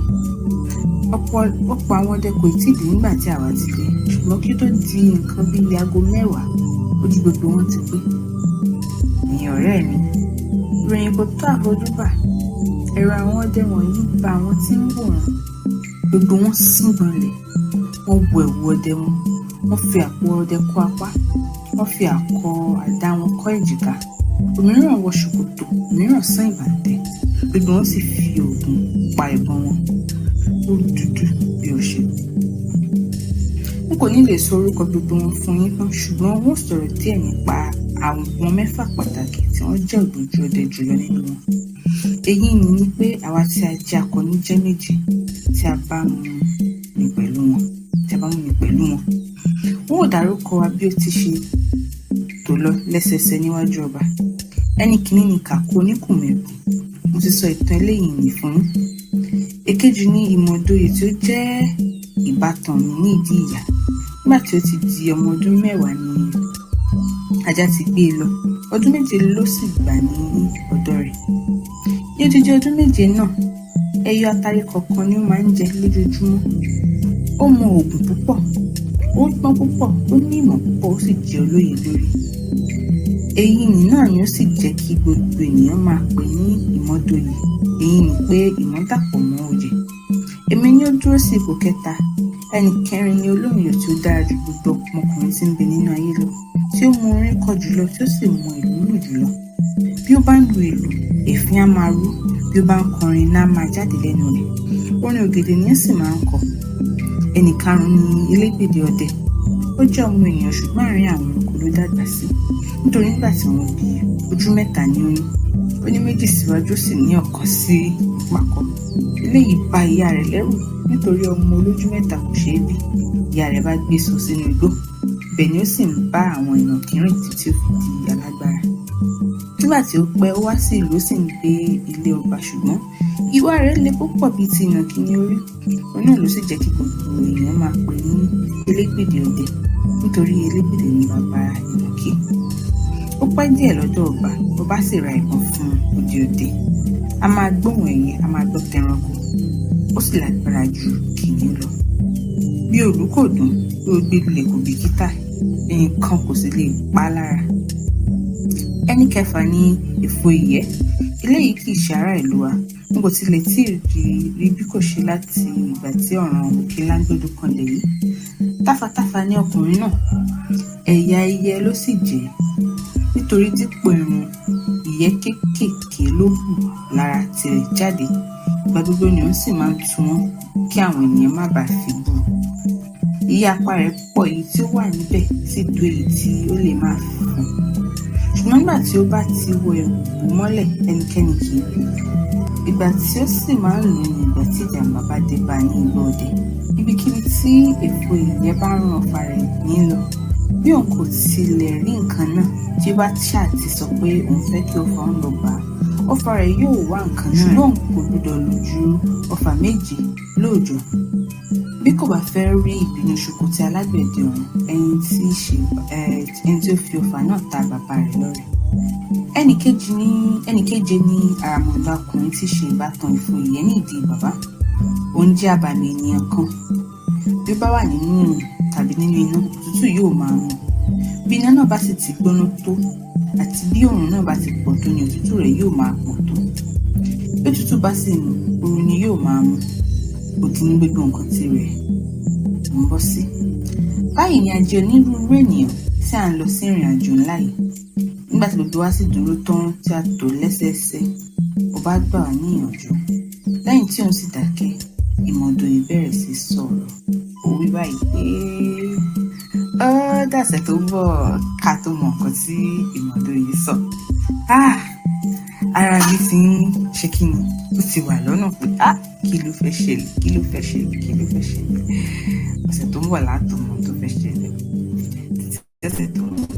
Ọ̀pọ̀ àwọn ọdẹ kò tí ì dé nígbà tí àwa ti dé, ṣùgbọ́n kí ó tó di nǹkan bíi aago 10, ojú gbogbo wọn ti pé. Ẹ̀yin ọ̀rẹ́ mi, ìròyìn kò tó àfojúbà. Ẹ̀rù àwọn ọdẹ wọ̀nyí bà àwọn tí ń wòran. Gbogbo wọn sín gbọ̀nlẹ̀, wọ́n wọ ẹ̀wù ọdẹ wọn, wọ́n fi àpò ọdẹ kọ́ apá, wọ́n fi àkọ àdá wọn kọ́ èjìká. Òmíràn wọ ṣòkòtò, òmíràn sán ìbàntẹ́. Gbogbo wọn sì fi òògùn pa ìbọn wọn. Ó dúdú bí ọṣẹ. N kò ní lè sọ orúkọ gbogbo wọn fún yín tán, ṣùgbọ́n wọ́n sọ̀rọ̀ díẹ̀ nípa àwọn 6 pàtàkì tí wọ́n jẹ́ ògbójú ọdẹ jùlọ nínú wọn. Èyí ni pé àwa tí a jẹ́ akọni jẹ́ méjì tí a bá mú mi pẹ̀lú wọn. Wọ́n ò dárúkọ wa bí ó ti ṣe tò lọ lẹ́sẹẹsẹ níwájú ọba. Ẹni kìíní ni Kàkó oníkùnmẹ́bù. Mo ti sọ ìtàn eléyìí nì fún yín. Èkejì ni Ìmọ̀dóyè tí ó jẹ́ ìbátan mi ní ìdí ìyá. Nígbà tí ó ti di ọmọ ọdún 10 ni ajá ti gbé e lọ. Ọdún 7 ló sì gbà ní ọ̀dọ̀ rẹ̀. Ní odidi ọdún 7 náà, ẹyọ atare kọ̀ọ̀kan ni ó máa ń jẹ lójoojúmọ́. Ó mọ òògùn púpọ̀, ó gbọ́n púpọ̀, ó ní ìmọ̀ púpọ̀, ó sì jẹ́ olóye lórí. Èyí náà ni ó sì jẹ́ kí gbogbo ènìyàn máa pè ní Ìmọ̀dóyè. Èyí ni pé ìmọ̀ dàpọ̀ mọ́ òye. Èmi ni ó dúró sí ipò kẹta. Ẹni kẹrin ni olóyè tí ó dára ju gbogbo ọmọkùnrin tí ń bẹ nínú ayé lọ, tí ó mọ orin kọ jùlọ, tí ó sì mọ ìlú lù jùlọ. Bí ó bá ń lu ìlù, èéfín á máa rú. Bí ó bá ń kọrin, iná á máa jáde lẹ́nu rẹ̀. Orin ògèdè ni ó sì máa ń kọ. Ẹni karùn-ún ni elégbèdè ọdẹ. Ó jẹ́ ọmọ ènìyàn ṣùgbọ́n àárín àwọn ẹranko ló dàgbà sí. Nítorí nígbà tí wọ́n bí i, ojú 3 ni ó ní. Ó ní 2 síwájú, ó sì ní 1 sí ìpàkọ́. Eléyìí bà ìyá rẹ̀ lẹ́rù nítorí ọmọ olójú 3 kò ṣeé bí. Ìyá rẹ̀ bá gbé sọ sínú igbó. Ibẹ̀ ni ó sì ń bá àwọn èèyàn kírìn títí ó fi di alágbára. Nígbà tí ó pẹ́, ó wá sí ìlú, ó sì ń gbé ilé ọba, ṣùgbọ́n ìwà rẹ̀ le púpọ̀ bíi ti ìnàkí ní orí. Òun náà ló sì jẹ́ kí gbogbo èèyàn máa pè ní elégbèdè ọdẹ, nítorí elégbèdè ni bàbá ìnàkí. Ó pẹ́ díẹ̀ lọ́dọ̀ ọba sì ra ìbọn fún òde. A máa gbóhùn ẹ̀yẹ, a máa gbọ́ tẹranko. Ó sì lágbára ju kìnìún lọ. Bí òlú kò dùn, bí ó gbé lulẹ̀ kò bìkítà, nǹkan kò sì lè pa á lára. Ẹni kẹfà ni Èfò ìyẹ́. Eléyìí kì í ṣe ará ìlú wa. N kò tilẹ̀ tí rí bí kò ṣe láti ìgbà tí ọ̀ràn òkè láńgbódò kan lè yí. Táfàtáfà ni ọkùnrin náà. ẹ̀yà ìyẹ́ ló sì jẹ́ nítorí dípò irun ìyẹ́ kéékèèké ló hù lára tirẹ̀ jáde. Ìgbà gbogbo ni ó sì máa ń tu wọ́n kí àwọn ènìyàn má bàa fi bú u. Iye apá rẹ̀ pọ̀, èyí tí ó wà níbẹ̀ sì tó èyí tí ó lè máa fún. Ṣùgbọ́n nígbà tí ó bá ti wọ ẹ̀wù bò mọ́lẹ̀, ẹnikẹ́ni kì í rí i. Ìgbà tí ó sì máa ń lò ní ìgbà tí ìjàmbá bá dé bá ní igbó ọdẹ. Ibikíbi tí èfo ìyẹ́ bá rán ọfà rẹ̀ nílọ, bí òun kò tilẹ̀ rí nǹkan náà, tí ó bá ṣáà ti sọ pé òun fẹ́ kí ọfà ń lọ bá, ọfà rẹ̀ yóò wá nǹkan náà. Ṣùgbọ́n òun kò gbọdọ̀ lò ju ọfà 2 lóòjọ́. Bí kò bá fẹ́ rí ìbínú ṣòkòtì alágbẹ̀dẹ ọ̀hún, ẹni tí ó fi ọfà náà ta bàbá rẹ̀ lọ́rẹ. Ẹnìkeje ní àràmọ̀dá ọkùnrin tí ṣe ìbátan ìfo ìyẹ́ ní ìdí bàbá. Òun jẹ́ abàmì ènìyàn kan. Bí ó bá wà nínú oòrùn tàbí nínú iná, òtútù yóò máa mú. Bí iná náà bá sì ti gbóná tó àti bí oòrùn náà bá ti pọ̀ tó ni òtútù rẹ̀ yóò máa pọ̀ tó. Bí òtútù bá sì mú, ooru ni yóò máa mú. Ó ti ní gbogbo nǹkan tirẹ̀ ń bọ́ sí. Báyìí ni a jẹ́ onírúurú ènìyàn tí à ń lọ sí ìrìn àjò ńlá yìí. Nígbà tí gbogbo wa sì dúró tán tí a tò lẹ́sẹẹsẹ, ọba gbà wá ní ìyànjú. Lẹ́yìn tí òun sì dákẹ́, ìmọ̀dòyè bẹ̀rẹ̀ sí sọ̀rọ̀. Ó wí báyìí pé ó dàsẹ̀ tó ń bọ̀ ká tó mọ nǹkan tí ìmọ̀dòyè sọ. Ara mi ti ń ṣe kí ni, ó ti wà lọ́nà pé kí ló fẹ́ ṣẹlẹ̀. Ọ̀sẹ̀ tó ń bọ̀ látọ̀ mọ̀ tó fẹ́ ṣẹlẹ̀. Títí ọ̀sẹ̀ tó ń bọ̀,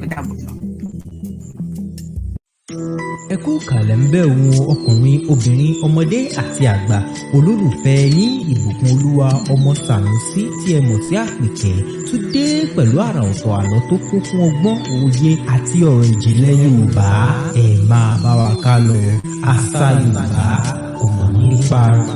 ó dàbọ̀ lọ. Ẹ kú kàlẹ̀ ń bẹ̀ wo ọkùnrin, obìnrin, ọmọdé àti àgbà olólùfẹ́ yín ìbùkún olúwa ọmọ Sànúsí tí ẹ mọ̀ sí Àpèkẹ́ tún dé pẹ̀lú àrà ọ̀tọ̀ àlọ́ tó kún fún ọgbọ́n, òye àti ọ̀rọ̀ ìjìnlẹ̀ Yorùbá. Ẹ máa bá wa ká lọ. Àṣà Yorùbá kò mọ̀ nípa rẹ̀.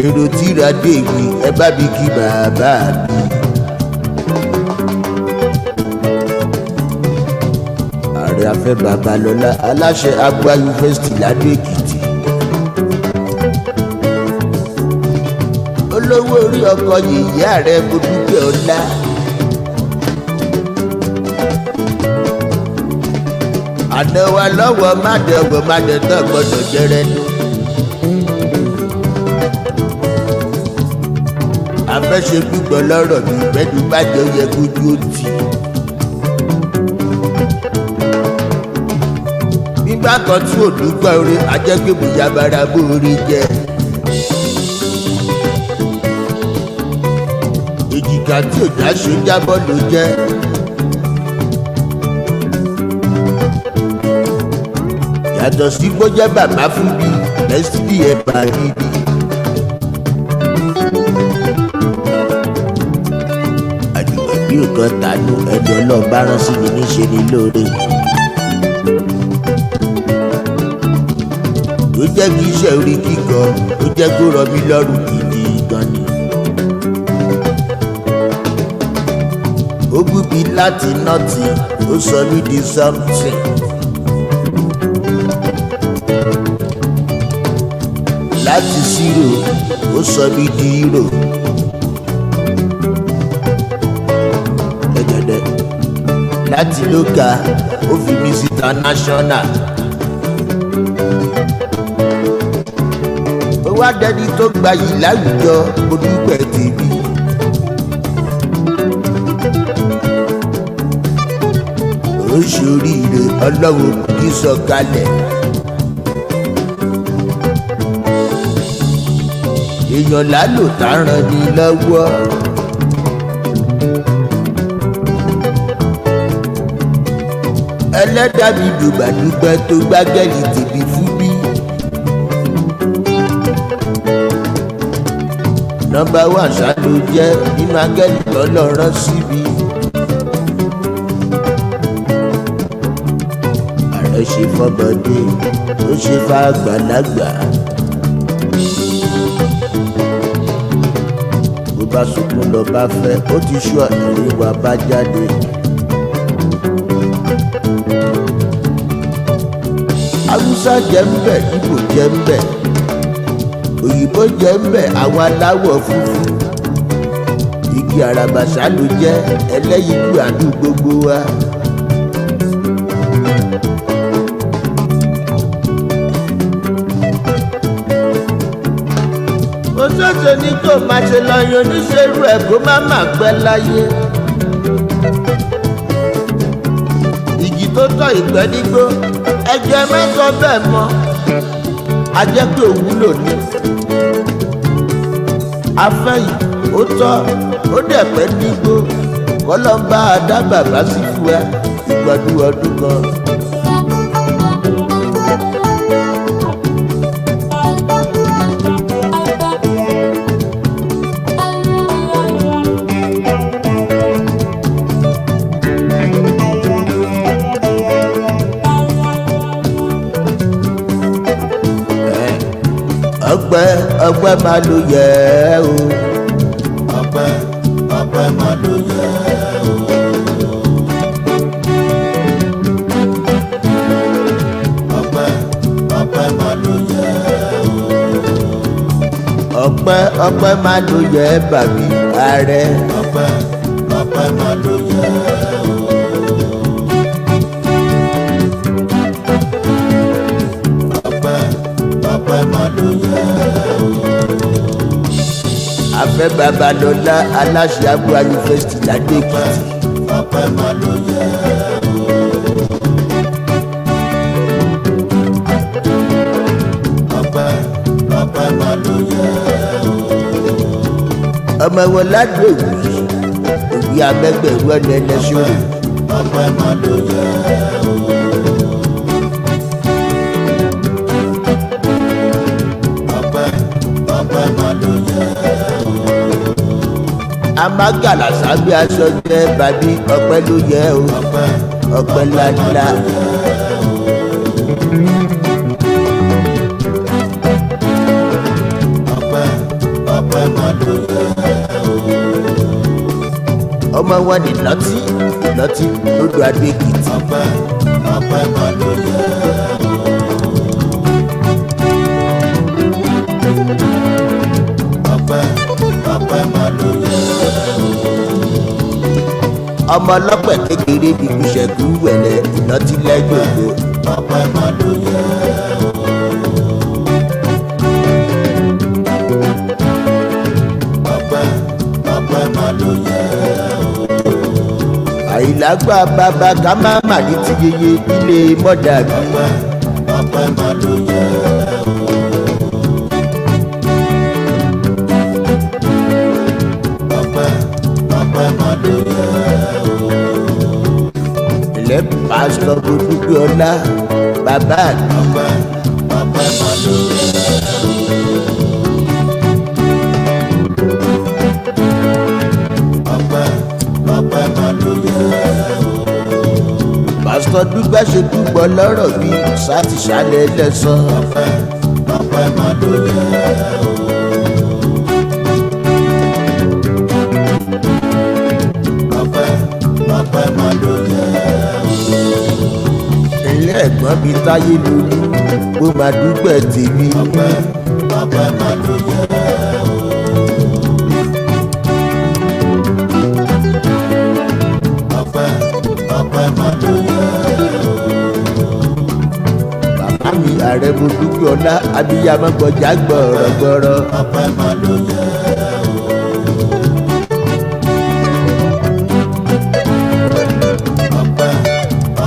èrò tíra dé ìwé ẹ bá mi kí bàbá mi. ààrẹ afẹ́ babalọ́lá aláṣẹ Agba yunifásitì ládó Èkìtì. olówó orí ọkọ yìí ààrẹ mo dúpẹ́ ọlá. àná wa lọ́wọ́ má dẹ̀wọ̀ má dẹ̀ tán gbọ́dọ̀ jẹ́rẹ́ nù. afẹ́ṣe gbígbọ́ lọ́rọ̀ mi ìbẹ́nu bá jẹ́ yẹ kójú ó tì. nígbà kan tí ò dúpẹ́ orí ajẹ́gbẹ̀mù yabara bó orí jẹ́. èjìká tí ò já ṣe jábọ́ ló jẹ́. yàtọ̀ sí gbọ́jẹ́ bàbá fún mi lẹ́sìtì ẹ̀ bá rí ni. àjùmọ̀bí òkan tànú ẹni ọlọ́run bá rán sí mi níṣe ni lóore. ó jẹ́ kí iṣẹ́ orí kíkọ ó jẹ́ kó rọ mí lọ́rùn gidi gan ni. ó gbé mi láti nọ́ọ̀tì ó sọ mí di something. láti zero ó sọ mí di hero. gẹ́gẹ́dẹ́ láti local ó fi mí sí international. ó wá dẹni tó gbayì láwùjọ mo dúpẹ́ tèmi. ó ṣoríire ọlọ́run kì í sọ kalẹ̀. èèyàn lálò tá a ràn ní lọ́wọ́. ẹlẹ́dàá mi dùgbàdùgbà tó gbágẹ́lì tèmi fún mi. nọ́mbà wà ṣá ló jẹ́ nínú áńgẹ́lì lọ́lọ́rán síbi. ààrẹ ṣe fọmọdé ó ṣe fàgbàlagbà. bó bá sunkún lọ bá fẹ́ ó ti ṣú ẹ̀rín wa bá jáde. haúsá jẹ́ ń bẹ̀ ìgbò jẹ́ ń bẹ̀ òyìnbó jẹ́ ń bẹ̀ àwọn aláwọ̀ funfun. igi àràbàṣà ló jẹ́ ẹlẹ́yinjú àánú gbogbo wa. òṣèṣe ní kò máa ṣe lọ́yún oníṣẹ́rú ẹ̀ kó má má pẹ́ láyé. ìjì tó tọ́ ìgbẹ́ nígbó ẹ̀jẹ̀ mẹ́sàn bẹ́ẹ̀ mọ́ a jẹ́ pé òwúlò ní. afẹ́yìn ó tọ́ ó dẹ̀ pẹ́ nígbó kọ́lọ́mbà adábàbá sí fún ẹ ìgbọ́dún ọdún kan. ọpẹ́ máa ló yẹ o. ọpẹ́ máa ló yẹ o. ọpẹ́ máa ló yẹ o. ọpẹ́ máa ló yẹ bàbí ààrẹ. ọpẹ́ máa ló yẹ o. ọpẹ́ máa ló yẹ o. afẹ́ babalọ́lá aláṣẹ àgbà yunifásitì ládèkìtì. ọpẹ́ máa ló yẹ o. ọpẹ́ máa ló yẹ o. ọmọ wọn ládùn òwúrì òwúrì abẹ́gbẹ̀rún ọ̀nà ẹlẹ́sọ̀rọ̀. ọpẹ́ máa ló yẹ o. amagala sábẹ́ aṣọ jẹ́ bàbí ọpẹ́ ló yẹ o. ọpẹ́ ńláńlá. ọpẹ́ máa ló yẹ o. ọmọ wọn ní ìlọtí lódò Adó-Èkìtì. ọpẹ́ máa ló yẹ o. ọpẹ́ máa ló yẹ o. ọmọ ọlọ́pẹ̀ kékeré bí kùsẹ̀kù wẹ̀lẹ̀ ìlọtí lẹ́gbẹ̀gbẹ̀. ọpẹ́ máa ló yẹ o. ọpẹ́ máa ló yẹ o. àyìnlágbà bàbá ká má má ní ti yeye ilé mọ́dà bí. ọpẹ́ máa ló yẹ o. ọpẹ́ máa ló yẹ o. ilé pásítọ̀ gbogbo ọlá bàbá mi. ọpẹ́ máa ló yẹ o. ọpẹ́ máa ló yẹ o. pásítọ̀ dúgbà ṣe dúgbọ́ lọ́rọ̀ bí sátìṣálẹ̀ lẹ́sàn. ọpẹ́ máa ló yẹ o. ọpẹ́ máa ló yẹ o. ilé ẹ̀gbọ́n mi táyé lórí bó máa dúpẹ́ tèmi. ọpẹ́ máa ló yẹ o. ọpẹ́ máa ló yẹ o. bàbá mi ààrẹ mo dúpẹ́ ọlá abiyamọ gbọjà gbọ̀rọ̀gbọ̀rọ̀. ọpẹ́ máa ló yẹ o.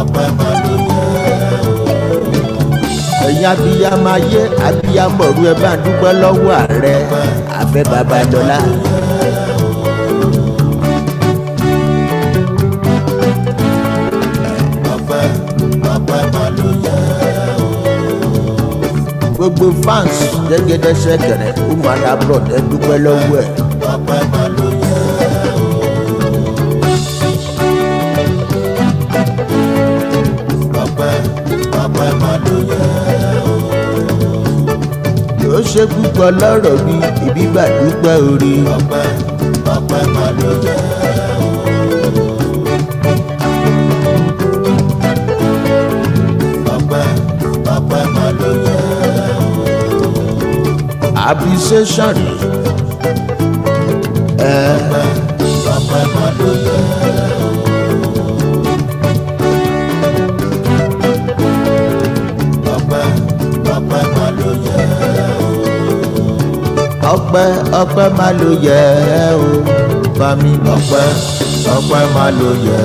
ọpẹ́ máa ló yẹ o. ẹ̀yin abiyamọ ayé abiyamọ ọ̀run ẹ bá dúpẹ́ lọ́wọ́ ààrẹ Afẹ́ Babalọ́lá. ọpẹ́ máa ló yẹ o. gbogbo fans Jẹ́gẹ́dẹ́ Ṣẹ̀kẹ̀rẹ̀ ó máa la blood ẹ dúpẹ́ lọ́wọ́ ẹ̀. ọpẹ́ máa ló yẹ o. ọpẹ́ máa ló yẹ o. Yóò ṣe púpọ̀ lọ́rọ̀ mi ìbí gbàdúpẹ́ orí. ọpẹ́ máa ló yẹ o. ọpẹ́ máa ló yẹ o. Appreciation ọpẹ́ máa ló yẹ o. ọpẹ́ máa ló yẹ o. ọpẹ́ máa ló yẹ o. Bami ọpẹ́ máa ló yẹ